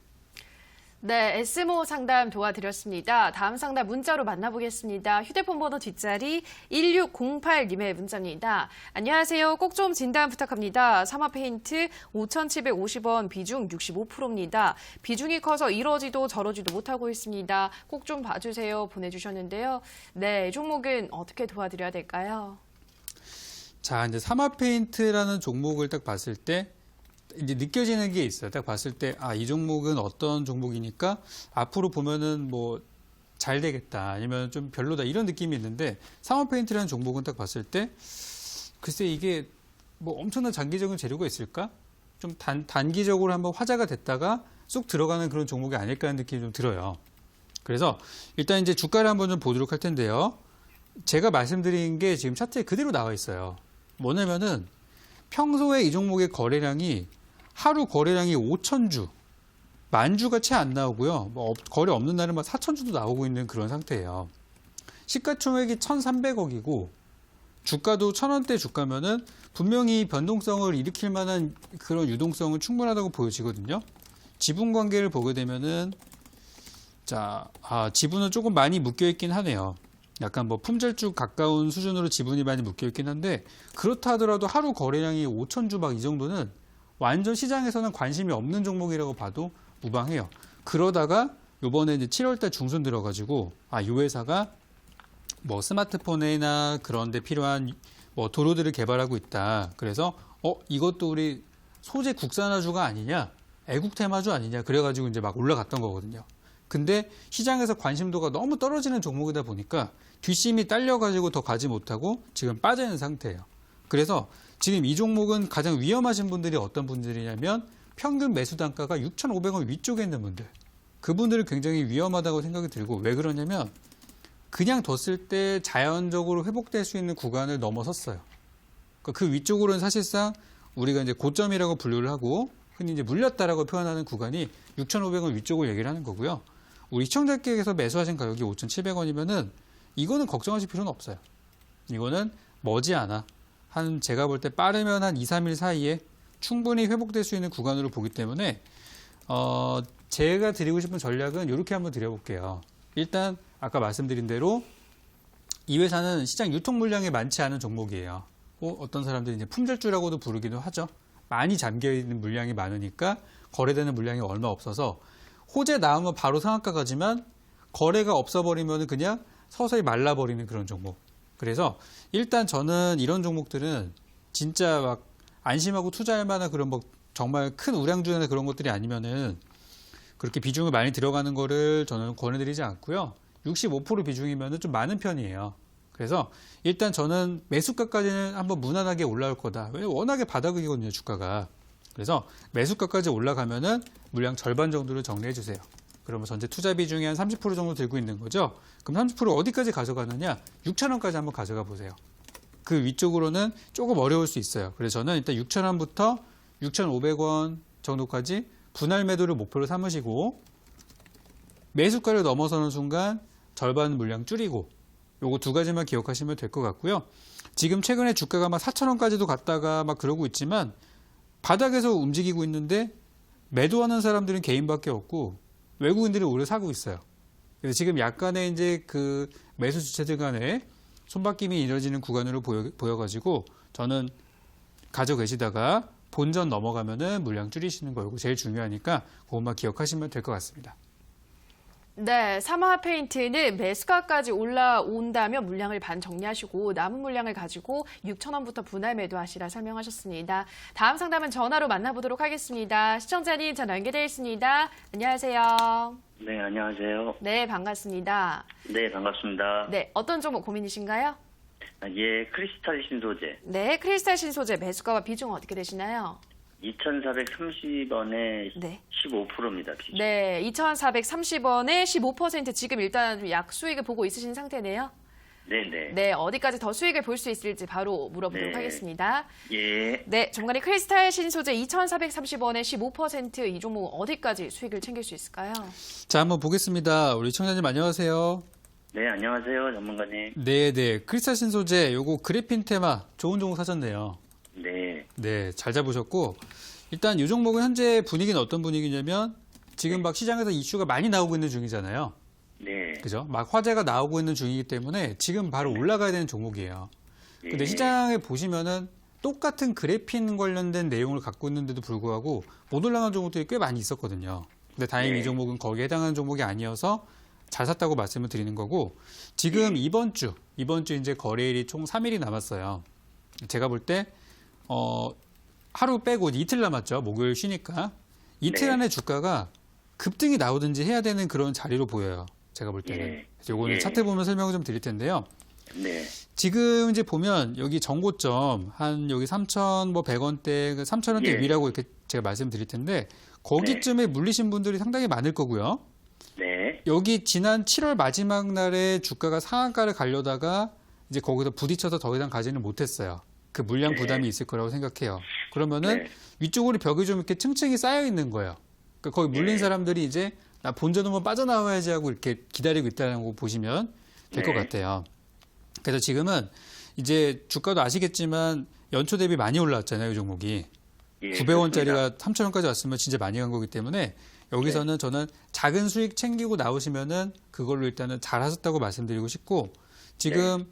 네, S모 상담 도와드렸습니다. 다음 상담 문자로 만나보겠습니다. 휴대폰 번호 뒷자리 1608님의 문자입니다. 안녕하세요. 꼭 좀 진단 부탁합니다. 사마페인트 5,750원 비중 65%입니다. 비중이 커서 이러지도 저러지도 못하고 있습니다. 꼭 좀 봐주세요. 보내주셨는데요. 네, 이 종목은 어떻게 도와드려야 될까요? 자, 이제 사마페인트라는 종목을 딱 봤을 때 이제 느껴지는 게 있어요. 딱 봤을 때, 아, 이 종목은 어떤 종목이니까 앞으로 보면은 뭐 잘 되겠다. 아니면 좀 별로다. 이런 느낌이 있는데, 사마페인트라는 종목은 딱 봤을 때, 글쎄 이게 뭐 엄청난 장기적인 재료가 있을까? 좀 단기적으로 한번 화제가 됐다가 쑥 들어가는 그런 종목이 아닐까 하는 느낌이 좀 들어요. 그래서 일단 이제 주가를 한번 좀 보도록 할 텐데요. 제가 말씀드린 게 지금 차트에 그대로 나와 있어요. 뭐냐면은 평소에 이 종목의 거래량이 하루 거래량이 5,000주, 10,000주가 채 안 나오고요. 뭐 거래 없는 날은 막 4,000주도 나오고 있는 그런 상태예요. 시가총액이 1,300억이고 주가도 1,000원대 주가면은 분명히 변동성을 일으킬 만한 그런 유동성은 충분하다고 보여지거든요. 지분 관계를 보게 되면은 지분은 조금 많이 묶여 있긴 하네요. 약간 뭐 품절주 가까운 수준으로 지분이 많이 묶여 있긴 한데 그렇다 하더라도 하루 거래량이 5,000주 막 이 정도는 완전 시장에서는 관심이 없는 종목이라고 봐도 무방해요. 그러다가 요번에 이제 7월달 중순 들어가지고 이 회사가 뭐 스마트폰이나 그런 데 필요한 뭐 도료들을 개발하고 있다. 그래서 이것도 우리 소재 국산화주가 아니냐? 애국 테마주 아니냐? 그래가지고 이제 막 올라갔던 거거든요. 근데 시장에서 관심도가 너무 떨어지는 종목이다 보니까 뒷심이 딸려가지고 더 가지 못하고 지금 빠져 있는 상태예요. 그래서 지금 이 종목은 가장 위험하신 분들이 어떤 분들이냐면 평균 매수 단가가 6,500원 위쪽에 있는 분들. 그분들은 굉장히 위험하다고 생각이 들고 왜 그러냐면 그냥 뒀을 때 자연적으로 회복될 수 있는 구간을 넘어섰어요. 그 위쪽으로는 사실상 우리가 이제 고점이라고 분류를 하고 흔히 이제 물렸다라고 표현하는 구간이 6,500원 위쪽을 얘기를 하는 거고요. 우리 시청자께서 매수하신 가격이 5,700원이면은 이거는 걱정하실 필요는 없어요. 이거는 머지않아 제가 볼 때 빠르면 한 2, 3일 사이에 충분히 회복될 수 있는 구간으로 보기 때문에 제가 드리고 싶은 전략은 이렇게 한번 드려볼게요. 일단 아까 말씀드린 대로 이 회사는 시장 유통 물량이 많지 않은 종목이에요. 어떤 사람들이 이제 품절주라고도 부르기도 하죠. 많이 잠겨 있는 물량이 많으니까 거래되는 물량이 얼마 없어서 호재 나오면 바로 상한가 가지만 거래가 없어버리면 그냥 서서히 말라버리는 그런 종목. 그래서 일단 저는 이런 종목들은 진짜 막 안심하고 투자할 만한 그런 뭐 정말 큰 우량주나 그런 것들이 아니면은 그렇게 비중을 많이 들어가는 거를 저는 권해드리지 않고요. 65% 비중이면은 좀 많은 편이에요. 그래서 일단 저는 매수가까지는 한번 무난하게 올라올 거다. 왜냐면 워낙에 바닥이거든요, 주가가. 그래서 매수가까지 올라가면은 물량 절반 정도를 정리해 주세요. 그러면 전체 투자 비중이 한 30% 정도 들고 있는 거죠. 그럼 30% 어디까지 가져가느냐? 6,000원까지 한번 가져가 보세요. 그 위쪽으로는 조금 어려울 수 있어요. 그래서 저는 일단 6,000원부터 6,500원 정도까지 분할 매도를 목표로 삼으시고 매수가를 넘어서는 순간 절반 물량 줄이고 요거 두 가지만 기억하시면 될 것 같고요. 지금 최근에 주가가 막 4,000원까지도 갔다가 막 그러고 있지만 바닥에서 움직이고 있는데 매도하는 사람들은 개인밖에 없고 외국인들이 오래 사고 있어요. 그래서 지금 약간의 이제 그 매수 주체들 간에 손바뀜이 이루어지는 구간으로 보여가지고 저는 가져계시다가 본전 넘어가면은 물량 줄이시는 거 이거 제일 중요하니까 그것만 기억하시면 될 것 같습니다. 네, 사마페인트는 매수가까지 올라온다면 물량을 반 정리하시고 남은 물량을 가지고 6,000원부터 분할 매도하시라 설명하셨습니다. 다음 상담은 전화로 만나보도록 하겠습니다. 시청자님 전화 연결되어 있습니다. 안녕하세요. 네, 안녕하세요. 네, 반갑습니다. 네, 반갑습니다. 네, 어떤 종목 고민이신가요? 예, 크리스탈 신소재. 네, 크리스탈 신소재 매수가와 비중은 어떻게 되시나요? 2,430원에 네. 15%입니다. 비중. 네, 2,430원에 15% 지금 일단 약수익을 보고 있으신 상태네요. 네네. 네, 어디까지 더 수익을 볼 수 있을지 바로 물어보도록 네. 하겠습니다. 예. 네, 전문가님 크리스탈 신소재 2,430원에 15%이 종목 어디까지 수익을 챙길 수 있을까요? 자, 한번 보겠습니다. 우리 청자님 안녕하세요. 네, 안녕하세요, 전문가님. 네네. 크리스탈 신소재 요거 그래핀 테마 좋은 종목 사셨네요. 네. 네, 잘 잡으셨고 일단 이 종목은 현재 분위기는 어떤 분위기냐면 지금 막 시장에서 이슈가 많이 나오고 있는 중이잖아요. 네. 그죠? 막 화제가 나오고 있는 중이기 때문에 지금 바로 올라가야 되는 종목이에요. 근데 예. 시장에 보시면은 똑같은 그래핀 관련된 내용을 갖고 있는데도 불구하고 못 올라간 종목들이 꽤 많이 있었거든요. 근데 다행히 네. 이 종목은 거기에 해당하는 종목이 아니어서 잘 샀다고 말씀을 드리는 거고 지금 이번 주 이제 거래일이 총 3일이 남았어요. 제가 볼 때 하루 빼고 이틀 남았죠. 목요일 쉬니까. 이틀 네. 안에 주가가 급등이 나오든지 해야 되는 그런 자리로 보여요. 제가 볼 때는. 예. 그래서 요거는 예. 차트 보면 설명을 좀 드릴 텐데요. 네. 지금 이제 보면 여기 정고점 한 여기 3,100원대, 3,000원대 예. 위라고 이렇게 제가 말씀드릴 텐데 거기쯤에 물리신 분들이 상당히 많을 거고요. 네. 여기 지난 7월 마지막 날에 주가가 상한가를 가려다가 이제 거기서 부딪혀서 더 이상 가지는 못했어요. 그 물량 네. 부담이 있을 거라고 생각해요. 그러면은 네. 위쪽으로 벽이 좀 이렇게 층층이 쌓여 있는 거예요. 그러니까 거기 물린 네. 사람들이 이제 나 본전 한번 빠져나와야지 하고 이렇게 기다리고 있다는 거 보시면 될 것 네. 같아요. 그래서 지금은 이제 주가도 아시겠지만 연초 대비 많이 올라왔잖아요, 이 종목이. 예, 900원짜리가 3,000원까지 왔으면 진짜 많이 간 거기 때문에 여기서는 저는 작은 수익 챙기고 나오시면은 그걸로 일단은 잘 하셨다고 말씀드리고 싶고 지금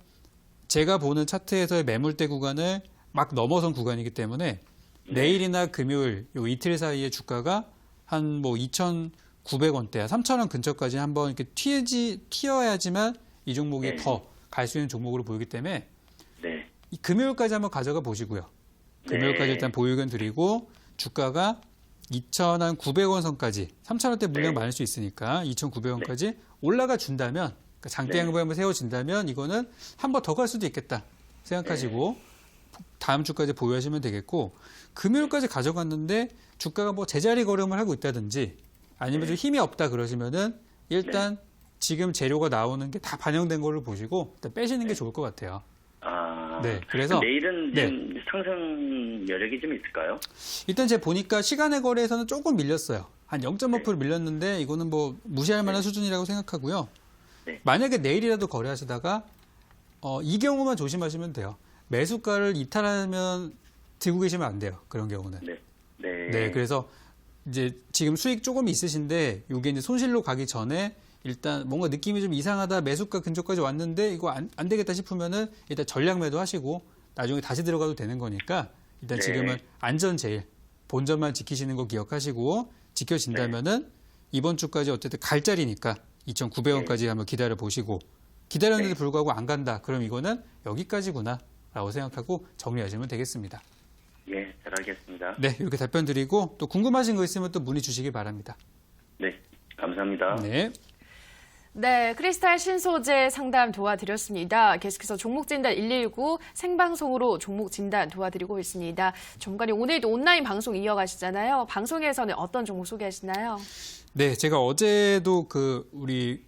제가 보는 차트에서의 매물대 구간을 막 넘어선 구간이기 때문에 내일이나 금요일 요 이틀 사이에 주가가 한 뭐 2,900원대, 3,000원 근처까지 한번 이렇게 튀어야지만 이 종목이 네. 더 갈 수 있는 종목으로 보이기 때문에 네. 이 금요일까지 한번 가져가 보시고요. 금요일까지 네. 일단 보유견 드리고 주가가 2,900원 선까지 3,000원대 물량 네. 많을 수 있으니까 2,900원까지 올라가 준다면 그러니까 장대 양봉이 한번 세워진다면 이거는 한 번 더 갈 수도 있겠다 생각하시고 다음 주까지 보유하시면 되겠고 금요일까지 가져갔는데 주가가 뭐 제자리 걸음을 하고 있다든지 아니면 좀 힘이 없다 그러시면은 일단 지금 재료가 나오는 게 다 반영된 걸로 보시고 일단 빼시는 게 좋을 것 같아요. 아. 네, 그래서 내일은 네. 좀 상승 여력이 좀 있을까요? 일단 제가 보니까 시간의 거래에서는 조금 밀렸어요. 한 0.5% 밀렸는데 이거는 뭐 무시할 만한 수준이라고 생각하고요. 네. 만약에 내일이라도 거래하시다가 이 경우만 조심하시면 돼요. 매수가를 이탈하면 들고 계시면 안 돼요. 그런 경우는. 네. 네. 네, 그래서 이제 지금 수익 조금 있으신데 이게 이제 손실로 가기 전에 일단 뭔가 느낌이 좀 이상하다 매수가 근처까지 왔는데 이거 안 되겠다 싶으면은 일단 전량 매도하시고 나중에 다시 들어가도 되는 거니까 일단 네. 지금은 안전 제일 본전만 지키시는 거 기억하시고 지켜진다면은 이번 주까지 어쨌든 갈 자리니까 2,900원까지 한번 기다려 보시고 기다렸는데 네. 불구하고 안 간다. 그럼 이거는 여기까지구나라고 생각하고 정리하시면 되겠습니다. 예, 잘 알겠습니다. 네, 이렇게 답변 드리고 또 궁금하신 거 있으면 또 문의 주시기 바랍니다. 네. 감사합니다. 네. 네, 크리스탈 신소재 상담 도와드렸습니다. 계속해서 종목 진단 119 생방송으로 종목 진단 도와드리고 있습니다. 전문가님 오늘도 온라인 방송 이어가시잖아요. 방송에서는 어떤 종목 소개하시나요? 네, 제가 어제도 우리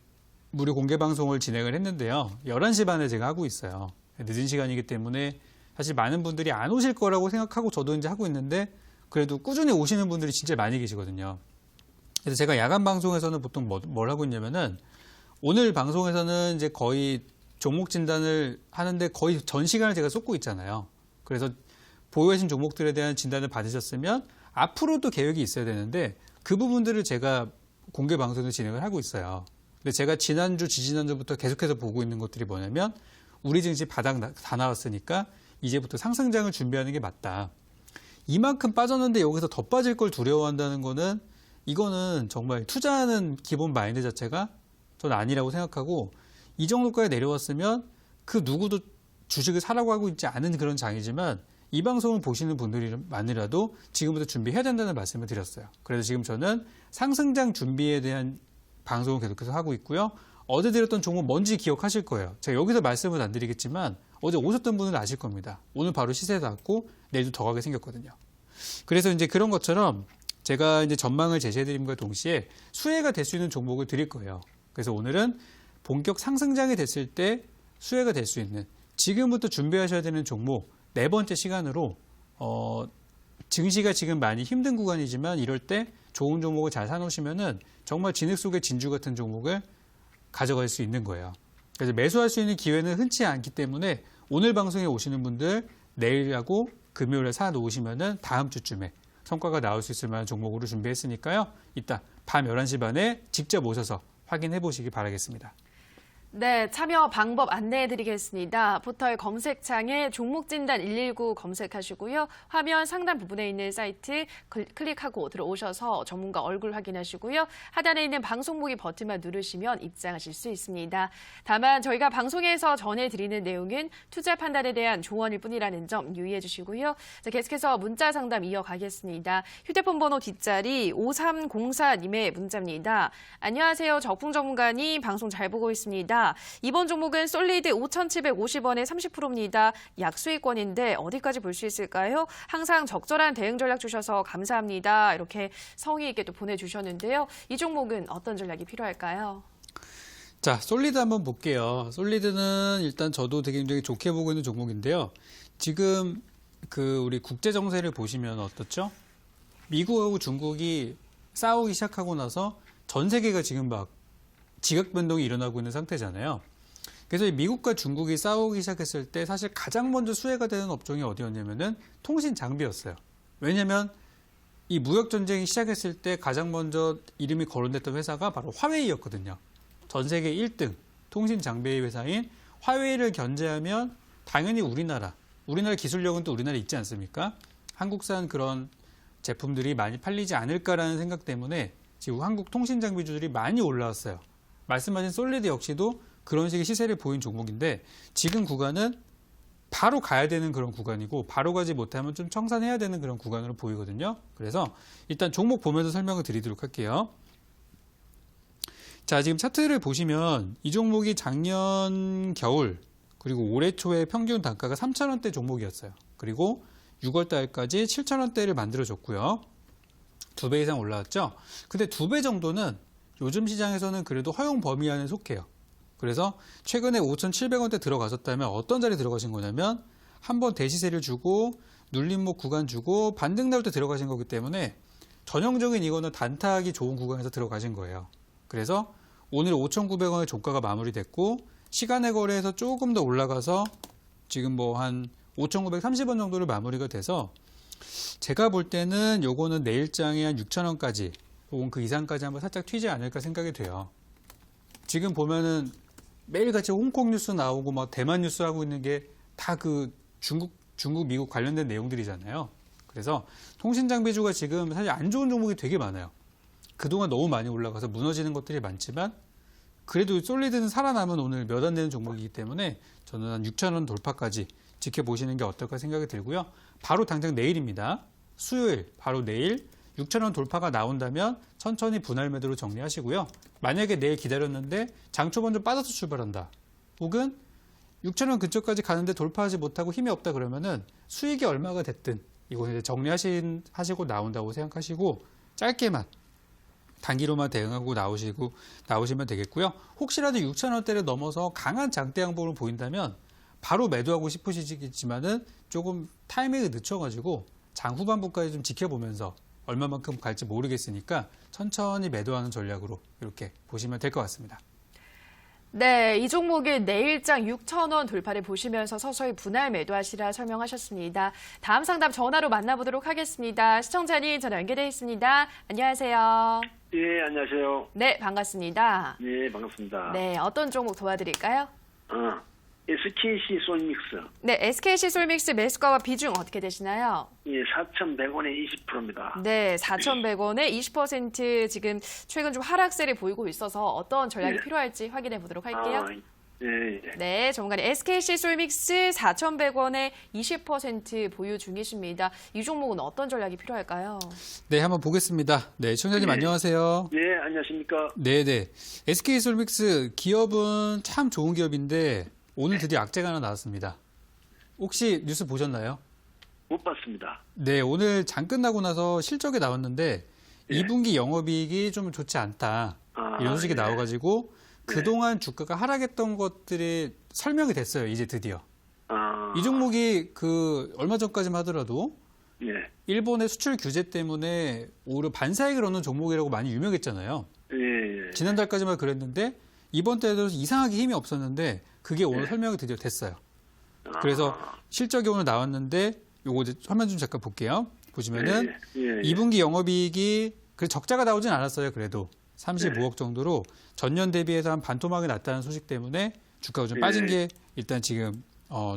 무료 공개 방송을 진행을 했는데요. 11시 반에 제가 하고 있어요. 늦은 시간이기 때문에 사실 많은 분들이 안 오실 거라고 생각하고 저도 이제 하고 있는데 그래도 꾸준히 오시는 분들이 진짜 많이 계시거든요. 그래서 제가 야간 방송에서는 보통 뭘 하고 있냐면은 오늘 방송에서는 이제 거의 종목 진단을 하는데 거의 전 시간을 제가 쏟고 있잖아요. 그래서 보유하신 종목들에 대한 진단을 받으셨으면 앞으로도 계획이 있어야 되는데 그 부분들을 제가 공개 방송에서 진행을 하고 있어요. 근데 제가 지난주, 지지난주부터 계속해서 보고 있는 것들이 뭐냐면 우리 증시 바닥 다 나왔으니까 이제부터 상승장을 준비하는 게 맞다. 이만큼 빠졌는데 여기서 더 빠질 걸 두려워한다는 거는 이거는 정말 투자하는 기본 마인드 자체가 저는 아니라고 생각하고 이 정도까지 내려왔으면 그 누구도 주식을 사라고 하고 있지 않은 그런 장이지만 이 방송을 보시는 분들만이라도 지금부터 준비해야 된다는 말씀을 드렸어요. 그래서 지금 저는 상승장 준비에 대한 방송을 계속해서 하고 있고요. 어제 드렸던 종목 뭔지 기억하실 거예요. 제가 여기서 말씀은 안 드리겠지만 어제 오셨던 분은 아실 겁니다. 오늘 바로 시세 닿았고 내일도 더 가게 생겼거든요. 그래서 이제 그런 것처럼 제가 이제 전망을 제시해드림과 동시에 수혜가 될 수 있는 종목을 드릴 거예요. 그래서 오늘은 본격 상승장이 됐을 때 수혜가 될 수 있는 지금부터 준비하셔야 되는 종목 네 번째 시간으로 증시가 지금 많이 힘든 구간이지만 이럴 때 좋은 종목을 잘 사놓으시면은 정말 진흙 속의 진주 같은 종목을 가져갈 수 있는 거예요. 그래서 매수할 수 있는 기회는 흔치 않기 때문에 오늘 방송에 오시는 분들 내일하고 금요일에 사 놓으시면은 다음 주쯤에 성과가 나올 수 있을 만한 종목으로 준비했으니까요. 이따 밤 11시 반에 직접 오셔서 확인해 보시기 바라겠습니다. 네, 참여 방법 안내해 드리겠습니다. 포털 검색창에 종목진단 119 검색하시고요. 화면 상단 부분에 있는 사이트 클릭하고 들어오셔서 전문가 얼굴 확인하시고요. 하단에 있는 방송 보기 버튼만 누르시면 입장하실 수 있습니다. 다만 저희가 방송에서 전해드리는 내용은 투자 판단에 대한 조언일 뿐이라는 점 유의해 주시고요. 자, 계속해서 문자 상담 이어가겠습니다. 휴대폰 번호 뒷자리 5304님의 문자입니다. 안녕하세요. 적풍 전문가님, 방송 잘 보고 있습니다. 이번 종목은 솔리드 5,750원에 30%입니다. 약수익권인데 어디까지 볼 수 있을까요? 항상 적절한 대응 전략 주셔서 감사합니다. 이렇게 성의 있게 또 보내주셨는데요. 이 종목은 어떤 전략이 필요할까요? 자, 솔리드 한번 볼게요. 솔리드는 일단 저도 되게 굉장히 좋게 보고 있는 종목인데요. 지금 우리 국제 정세를 보시면 어떻죠? 미국하고 중국이 싸우기 시작하고 나서 전 세계가 지금 막 지각 변동이 일어나고 있는 상태잖아요. 그래서 미국과 중국이 싸우기 시작했을 때 사실 가장 먼저 수혜가 되는 업종이 어디였냐면은 통신 장비였어요. 왜냐면 이 무역 전쟁이 시작했을 때 가장 먼저 이름이 거론됐던 회사가 바로 화웨이였거든요. 전 세계 1등 통신 장비 회사인 화웨이를 견제하면 당연히 우리나라 기술력은 또 우리나라에 있지 않습니까? 한국산 그런 제품들이 많이 팔리지 않을까라는 생각 때문에 지금 한국 통신 장비주들이 많이 올라왔어요. 말씀하신 솔리드 역시도 그런 식의 시세를 보인 종목인데 지금 구간은 바로 가야 되는 그런 구간이고 바로 가지 못하면 좀 청산해야 되는 그런 구간으로 보이거든요. 그래서 일단 종목 보면서 설명을 드리도록 할게요. 자, 지금 차트를 보시면 이 종목이 작년 겨울 그리고 올해 초에 평균 단가가 3,000원대 종목이었어요. 그리고 6월 달까지 7,000원대를 만들어줬고요. 2배 이상 올라왔죠. 근데 2배 정도는 요즘 시장에서는 그래도 허용 범위 안에 속해요. 그래서 최근에 5,700원대 들어가셨다면 어떤 자리에 들어가신 거냐면 한번 대시세를 주고 눌림목 구간 주고 반등 나올 때 들어가신 거기 때문에 전형적인 이거는 단타하기 좋은 구간에서 들어가신 거예요. 그래서 오늘 5,900원의 종가가 마무리됐고 시간의 거래에서 조금 더 올라가서 지금 뭐 한 5,930원 정도로 마무리가 돼서 제가 볼 때는 요거는 내일장에 한 6,000원까지 혹은 그 이상까지 한번 살짝 튀지 않을까 생각이 돼요. 지금 보면은 매일같이 홍콩 뉴스 나오고 막 대만 뉴스 하고 있는 게 다 그 중국, 미국 관련된 내용들이잖아요. 그래서 통신장비주가 지금 사실 안 좋은 종목이 되게 많아요. 그동안 너무 많이 올라가서 무너지는 것들이 많지만 그래도 솔리드는 살아남은 오늘 몇 안 되는 종목이기 때문에 저는 한 6,000원 돌파까지 지켜보시는 게 어떨까 생각이 들고요. 바로 당장 내일입니다. 수요일 바로 내일 6,000원 돌파가 나온다면 천천히 분할 매도로 정리하시고요. 만약에 내일 기다렸는데 장초반 좀 빠져서 출발한다. 혹은 6,000원 근처까지 가는데 돌파하지 못하고 힘이 없다 그러면은 수익이 얼마가 됐든 이거 이제 정리하시고 나온다고 생각하시고 짧게만 단기로만 대응하고 나오시면 되겠고요. 혹시라도 6,000원대를 넘어서 강한 장대 양봉을 보인다면 바로 매도하고 싶으시겠지만은 조금 타이밍을 늦춰가지고 장 후반부까지 좀 지켜보면서 얼마만큼 갈지 모르겠으니까 천천히 매도하는 전략으로 이렇게 보시면 될 것 같습니다. 네, 이 종목의 내일장 6,000원 돌파를 보시면서 서서히 분할 매도하시라 설명하셨습니다. 다음 상담 전화로 만나보도록 하겠습니다. 시청자님 전화 연결되어 있습니다. 안녕하세요. 예, 안녕하세요. 네, 반갑습니다. 예, 반갑습니다. 네, 어떤 종목 도와드릴까요? SKC 솔믹스. 네, SKC 솔믹스 매수가와 비중 어떻게 되시나요? 예, 4,100원에 20%입니다. 네, 4,100원에 20% 지금 최근 좀 하락세를 보이고 있어서 어떤 전략이 네. 필요할지 확인해 보도록 할게요. 예. 네, 전문가님 SKC 솔믹스 4,100원에 20% 보유 중이십니다. 이 종목은 어떤 전략이 필요할까요? 네, 한번 보겠습니다. 네, 시청자님 네. 안녕하세요. 예, 안녕하십니까? 네네. SK솔믹스 기업은 참 좋은 기업인데 오늘 드디어 악재가 하나 나왔습니다. 혹시 뉴스 보셨나요? 못 봤습니다. 네, 오늘 장 끝나고 나서 실적이 나왔는데 예. 2분기 영업이익이 좀 좋지 않다. 이런 소식이 예. 나와가지고 그동안 주가가 하락했던 것들이 설명이 됐어요. 이제 드디어. 아, 이 종목이 얼마 전까지만 하더라도 예, 일본의 수출 규제 때문에 오히려 반사익을 얻는 종목이라고 많이 유명했잖아요. 예, 예. 지난달까지만 그랬는데 이번 달에 들어서 이상하게 힘이 없었는데 그게 오늘 설명이 드디어 됐어요. 그래서 실적이 오늘 나왔는데 요거 이제 화면 좀 잠깐 볼게요. 보시면은 예, 예, 예. 2분기 영업이익이 적자가 나오진 않았어요. 그래도 35억 정도로 전년 대비해서 한 반토막이 났다는 소식 때문에 주가가 좀 빠진 게 일단 지금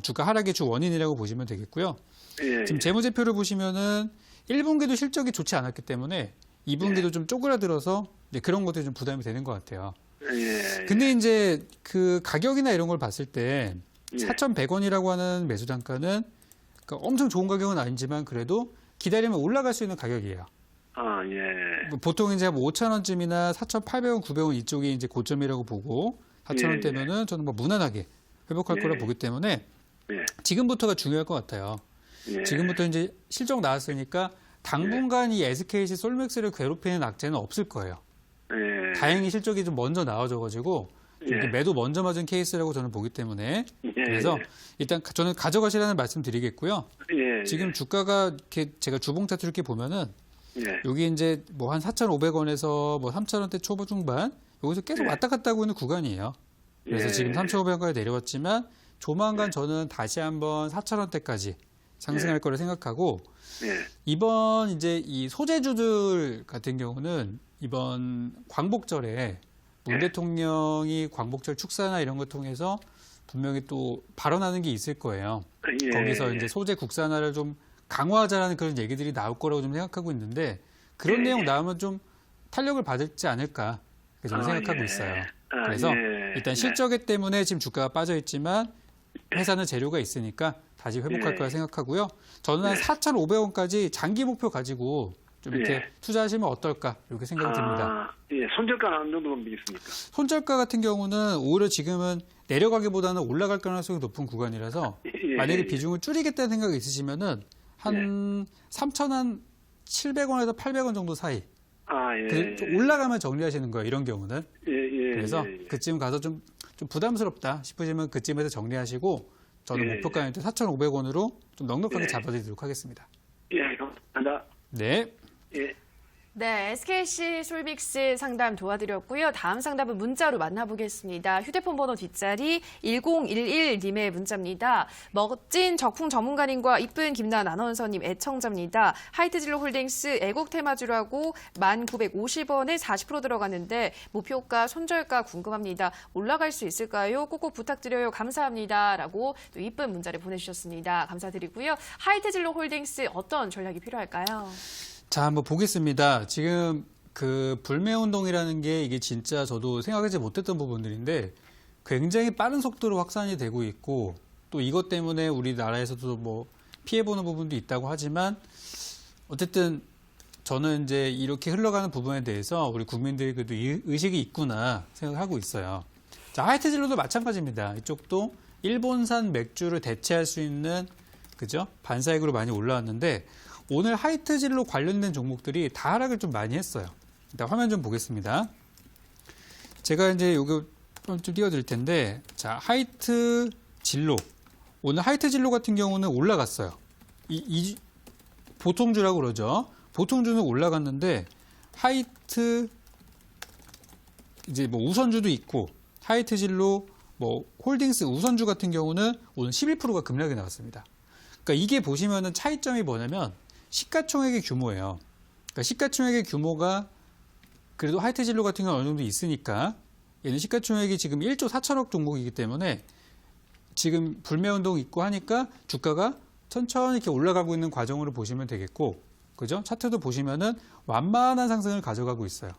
주가 하락의 주 원인이라고 보시면 되겠고요. 예, 지금 재무제표를 보시면은 1분기도 실적이 좋지 않았기 때문에 2분기도 좀 쪼그라들어서 이제 그런 것들이 좀 부담이 되는 것 같아요. 예, 근데 이제 그 가격이나 이런 걸 봤을 때 예. 4,100원이라고 하는 매수 단가는 그러니까 엄청 좋은 가격은 아니지만 그래도 기다리면 올라갈 수 있는 가격이에요. 아, 예. 뭐 보통 이제 5,000원쯤이나 4,800원, 900원 이쪽이 이제 고점이라고 보고 4,000원대면은 저는 뭐 무난하게 회복할 예. 거라 보기 때문에 예, 지금부터가 중요할 것 같아요. 예. 지금부터 이제 실적 나왔으니까 당분간 이 SKC 솔맥스를 괴롭히는 악재는 없을 거예요. 예. 다행히 실적이 좀 먼저 나와져가지고 이렇게 예. 매도 먼저 맞은 케이스라고 저는 보기 때문에 예, 그래서 일단 저는 가져가시라는 말씀 드리겠고요. 예, 지금 주가가 이렇게 제가 주봉 차트 이렇게 보면은 예. 여기 이제 뭐 한 4,500원에서 뭐 3,000원대 초보 중반 여기서 계속 예. 왔다 갔다 하고 있는 구간이에요. 그래서 예. 지금 3,500원까지 내려왔지만 조만간 저는 다시 한번 4,000원대까지 상승할 거를 생각하고 예. 이번 이제 이 소재주들 같은 경우는 이번 광복절에 문 대통령이 광복절 축사나 이런 걸 통해서 분명히 또 발언하는 게 있을 거예요. 예. 거기서 이제 소재 국산화를 좀 강화하자라는 그런 얘기들이 나올 거라고 좀 생각하고 있는데 그런 내용 나오면 좀 탄력을 받을지 않을까 저는 생각하고 예. 있어요. 아, 그래서 예. 일단 실적에 때문에 지금 주가가 빠져 있지만 회사는 재료가 있으니까 다시 회복할 예. 거라 생각하고요. 저는 한 4,500원까지 장기 목표 가지고 좀 이렇게 예. 투자하시면 어떨까 이렇게 생각이 듭니다. 아, 예. 손절가는 어느 정도 보시겠습니까? 손절가 같은 경우는 오히려 지금은 내려가기보다는 올라갈 가능성이 높은 구간이라서 예. 만약에 비중을 줄이겠다는 생각이 있으시면은 한 3,700원에서 800원 정도 사이. 아, 예. 그 좀 올라가면 정리하시는 거예요. 이런 경우는. 예, 예. 그래서 예, 예. 그쯤 가서 좀 부담스럽다 싶으시면 그쯤에서 정리하시고 저는 예, 목표가는 4,500원으로 좀 넉넉하게 예. 잡아드리도록 하겠습니다. 예, 감사합니다. 네. 예. 네, SKC 솔믹스 상담 도와드렸고요. 다음 상담은 문자로 만나보겠습니다. 휴대폰 번호 뒷자리 1011님의 문자입니다. 멋진 적풍 전문가님과 이쁜 김나은 아나운서님 애청자입니다. 하이트진로 홀딩스 애국 테마주라고 1,950원에 40% 들어갔는데 목표가 손절가 궁금합니다. 올라갈 수 있을까요? 꼭꼭 부탁드려요. 감사합니다. 라고 또 이쁜 문자를 보내주셨습니다. 감사드리고요. 하이트진로 홀딩스 어떤 전략이 필요할까요? 자, 한번 보겠습니다. 지금 그 불매운동이라는 게 이게 진짜 저도 생각하지 못했던 부분들인데 굉장히 빠른 속도로 확산이 되고 있고 또 이것 때문에 우리나라에서도 뭐 피해보는 부분도 있다고 하지만 어쨌든 저는 이제 이렇게 흘러가는 부분에 대해서 우리 국민들이 그래도 의식이 있구나 생각하고 있어요. 자, 하이트진로도 마찬가지입니다. 이쪽도 일본산 맥주를 대체할 수 있는 그죠? 반사익으로 많이 올라왔는데 오늘 하이트진로 관련된 종목들이 다 하락을 좀 많이 했어요. 일단 화면 좀 보겠습니다. 제가 이제 요거 좀 띄워드릴 텐데, 자, 하이트진로. 오늘 하이트진로 같은 경우는 올라갔어요. 보통주라고 그러죠. 보통주는 올라갔는데, 이제 뭐 우선주도 있고, 하이트진로, 뭐 홀딩스 우선주 같은 경우는 오늘 11%가 급락이 나왔습니다. 그러니까 이게 보시면은 차이점이 뭐냐면, 시가총액의 규모예요. 그러니까 시가총액의 규모가 그래도 하이트진로 같은 경우는 어느 정도 있으니까 얘는 시가총액이 지금 1조 4천억 종목이기 때문에 지금 불매운동 있고 하니까 주가가 천천히 이렇게 올라가고 있는 과정으로 보시면 되겠고, 그죠? 차트도 보시면은 완만한 상승을 가져가고 있어요.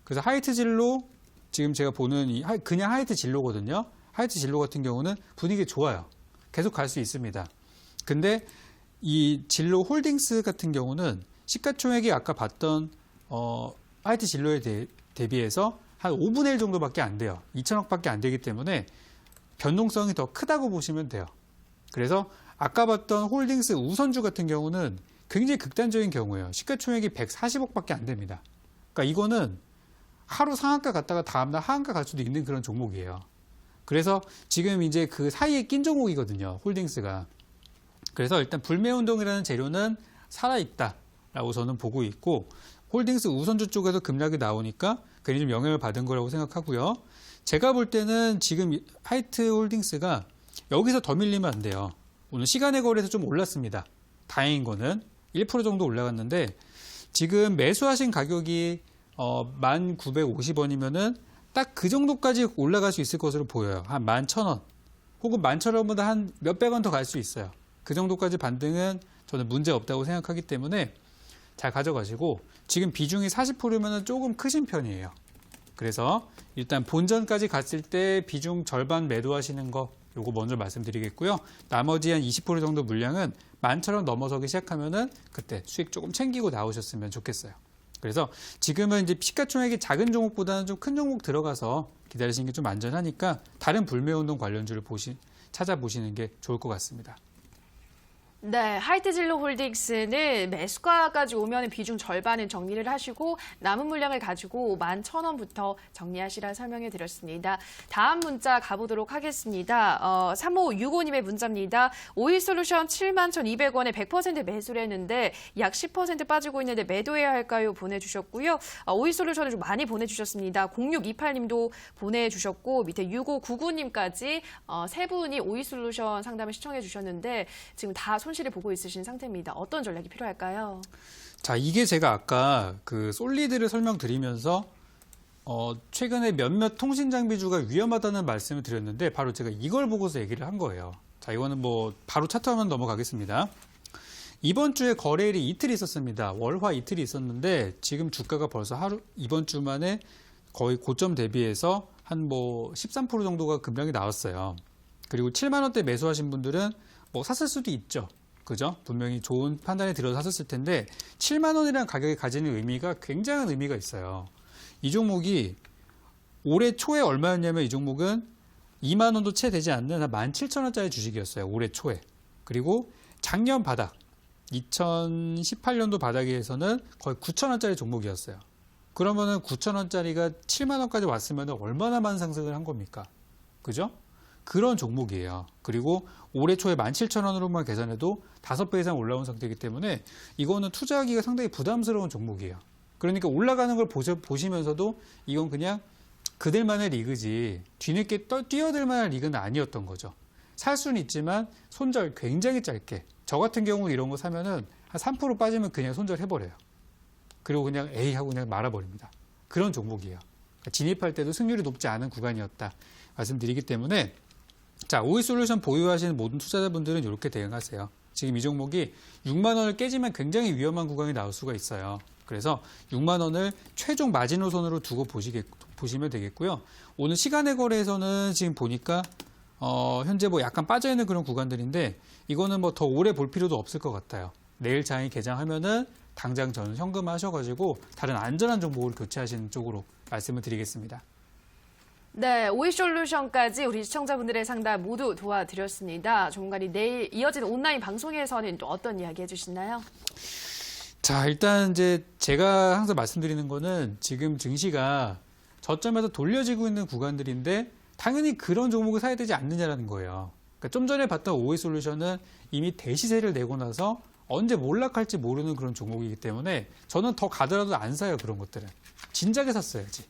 그래서 하이트진로 지금 제가 보는 그냥 하이트진로거든요. 하이트진로 같은 경우는 분위기 좋아요. 계속 갈 수 있습니다. 근데 이 진로 홀딩스 같은 경우는 시가총액이 아까 봤던 하이트진로에 대비해서 한 5분의 1 정도밖에 안 돼요. 2천억밖에 안 되기 때문에 변동성이 더 크다고 보시면 돼요. 그래서 아까 봤던 홀딩스 우선주 같은 경우는 굉장히 극단적인 경우예요. 시가총액이 140억밖에 안 됩니다. 그러니까 이거는 하루 상한가 갔다가 다음날 하한가 갈 수도 있는 그런 종목이에요. 그래서 지금 이제 그 사이에 낀 종목이거든요. 홀딩스가. 그래서 일단 불매운동이라는 재료는 살아있다라고 저는 보고 있고 홀딩스 우선주 쪽에서 급락이 나오니까 괜히 좀 영향을 받은 거라고 생각하고요. 제가 볼 때는 지금 하이트 홀딩스가 여기서 더 밀리면 안 돼요. 오늘 시간의 거래에서 좀 올랐습니다. 다행인 거는 1% 정도 올라갔는데 지금 매수하신 가격이 1,950원이면은 딱 그 정도까지 올라갈 수 있을 것으로 보여요. 한 11,000원 혹은 11,000원보다 한 몇백 원 더 갈 수 있어요. 그 정도까지 반등은 저는 문제 없다고 생각하기 때문에 잘 가져가시고 지금 비중이 40%면은 조금 크신 편이에요. 그래서 일단 본전까지 갔을 때 비중 절반 매도하시는 거 요거 먼저 말씀드리겠고요. 나머지 한 20% 정도 물량은 11,000원 넘어서기 시작하면은 그때 수익 조금 챙기고 나오셨으면 좋겠어요. 그래서 지금은 이제 시가총액이 작은 종목보다는 좀 큰 종목 들어가서 기다리시는 게 좀 안전하니까 다른 불매운동 관련주를 찾아보시는 게 좋을 것 같습니다. 네, 하이트진로 홀딩스는 매수가까지 오면 비중 절반은 정리를 하시고 남은 물량을 가지고 11,000원부터 정리하시라 설명해 드렸습니다. 다음 문자 가보도록 하겠습니다. 3565님의 문자입니다. 오이솔루션 71,200원에 100% 매수를 했는데 약 10% 빠지고 있는데 매도해야 할까요? 보내주셨고요. 오이솔루션을 좀 많이 보내주셨습니다. 0628님도 보내주셨고 밑에 6599님까지 세 분이 오이솔루션 상담을 시청해 주셨는데 지금 다 손실을 보고 있으신 상태입니다. 어떤 전략이 필요할까요? 자, 이게 제가 아까 그 솔리드를 설명드리면서 최근에 몇몇 통신 장비주가 위험하다는 말씀을 드렸는데 바로 제가 이걸 보고서 얘기를 한 거예요. 자, 이거는 뭐 바로 차트 화면 넘어가겠습니다. 이번 주에 거래일이 이틀이 있었습니다. 월화 이틀이 있었는데 지금 주가가 벌써 이번 주만에 거의 고점 대비해서 한 뭐 13% 정도가 급락이 나왔어요. 그리고 7만 원대 매수하신 분들은 뭐 샀을 수도 있죠. 그죠? 분명히 좋은 판단이 들어서 샀을 텐데 7만 원이라는 가격이 가지는 의미가 굉장한 의미가 있어요. 이 종목이 올해 초에 얼마였냐면 이 종목은 2만 원도 채 되지 않는 한 17,000원짜리 주식이었어요. 올해 초에. 그리고 작년 바닥 2018년도 바닥에서는 거의 9,000원짜리 종목이었어요. 그러면은 9,000원짜리가 7만 원까지 왔으면 얼마나 많은 상승을 한 겁니까? 그죠? 그런 종목이에요. 그리고 올해 초에 17,000원으로만 계산해도 5배 이상 올라온 상태이기 때문에 이거는 투자하기가 상당히 부담스러운 종목이에요. 그러니까 올라가는 걸 보시면서도 이건 그냥 그들만의 리그지 뒤늦게 뛰어들 만한 리그는 아니었던 거죠. 살 수는 있지만 손절 굉장히 짧게. 저 같은 경우 이런 거 사면은 한 3% 빠지면 그냥 손절해버려요. 그리고 그냥 에이 하고 그냥 말아버립니다. 그런 종목이에요. 그러니까 진입할 때도 승률이 높지 않은 구간이었다 말씀드리기 때문에 자, 오이솔루션 보유하시는 모든 투자자분들은 이렇게 대응하세요. 지금 이 종목이 6만 원을 깨지면 굉장히 위험한 구간이 나올 수가 있어요. 그래서 6만 원을 최종 마지노선으로 두고 보시면 되겠고요. 오늘 시간의 거래에서는 지금 보니까 현재 뭐 약간 빠져있는 그런 구간들인데 이거는 뭐 더 오래 볼 필요도 없을 것 같아요. 내일 장이 개장하면은 당장 저는 현금화하셔가지고 다른 안전한 종목을 교체하시는 쪽으로 말씀을 드리겠습니다. 네, 오이솔루션까지 우리 시청자분들의 상담 모두 도와드렸습니다. 조문관이 내일 이어지는 온라인 방송에서는 또 어떤 이야기 해주시나요? 자, 일단 이제 제가 항상 말씀드리는 거는 지금 증시가 저점에서 돌려지고 있는 구간들인데 당연히 그런 종목을 사야 되지 않느냐라는 거예요. 그러니까 좀 전에 봤던 오이솔루션은 이미 대시세를 내고 나서 언제 몰락할지 모르는 그런 종목이기 때문에 저는 더 가더라도 안 사요. 그런 것들은. 진작에 샀어야지.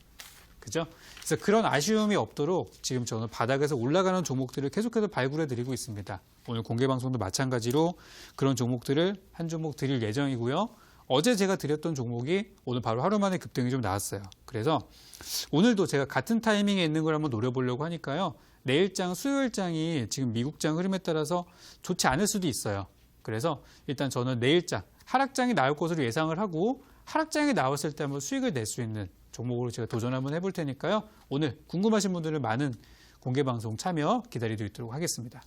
그죠? 그래서 그런 아쉬움이 없도록 지금 저는 바닥에서 올라가는 종목들을 계속해서 발굴해드리고 있습니다. 오늘 공개방송도 마찬가지로 그런 종목들을 한 종목 드릴 예정이고요. 어제 제가 드렸던 종목이 오늘 바로 하루 만에 급등이 좀 나왔어요. 그래서 오늘도 제가 같은 타이밍에 있는 걸 한번 노려보려고 하니까요. 내일장, 수요일장이 지금 미국장 흐름에 따라서 좋지 않을 수도 있어요. 그래서 일단 저는 내일장, 하락장이 나올 것으로 예상을 하고 하락장이 나왔을 때 한번 수익을 낼 수 있는 종목으로 제가 도전 한번 해볼 테니까요. 오늘 궁금하신 분들은 많은 공개방송 참여 기다리도록 하겠습니다.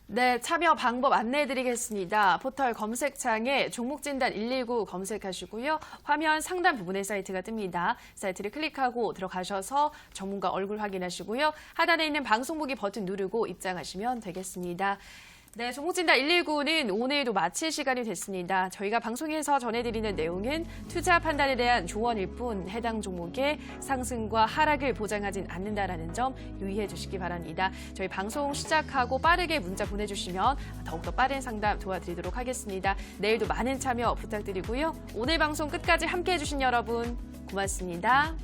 네, 참여 방법 안내해드리겠습니다. 포털 검색창에 종목진단 119 검색하시고요. 화면 상단 부분에 사이트가 뜹니다. 사이트를 클릭하고 들어가셔서 전문가 얼굴 확인하시고요. 하단에 있는 방송보기 버튼 누르고 입장하시면 되겠습니다. 네, 종목진단 119는 오늘도 마칠 시간이 됐습니다. 저희가 방송에서 전해드리는 내용은 투자 판단에 대한 조언일 뿐 해당 종목의 상승과 하락을 보장하진 않는다라는 점 유의해 주시기 바랍니다. 저희 방송 시작하고 빠르게 문자 보내주시면 더욱더 빠른 상담 도와드리도록 하겠습니다. 내일도 많은 참여 부탁드리고요. 오늘 방송 끝까지 함께해 주신 여러분 고맙습니다.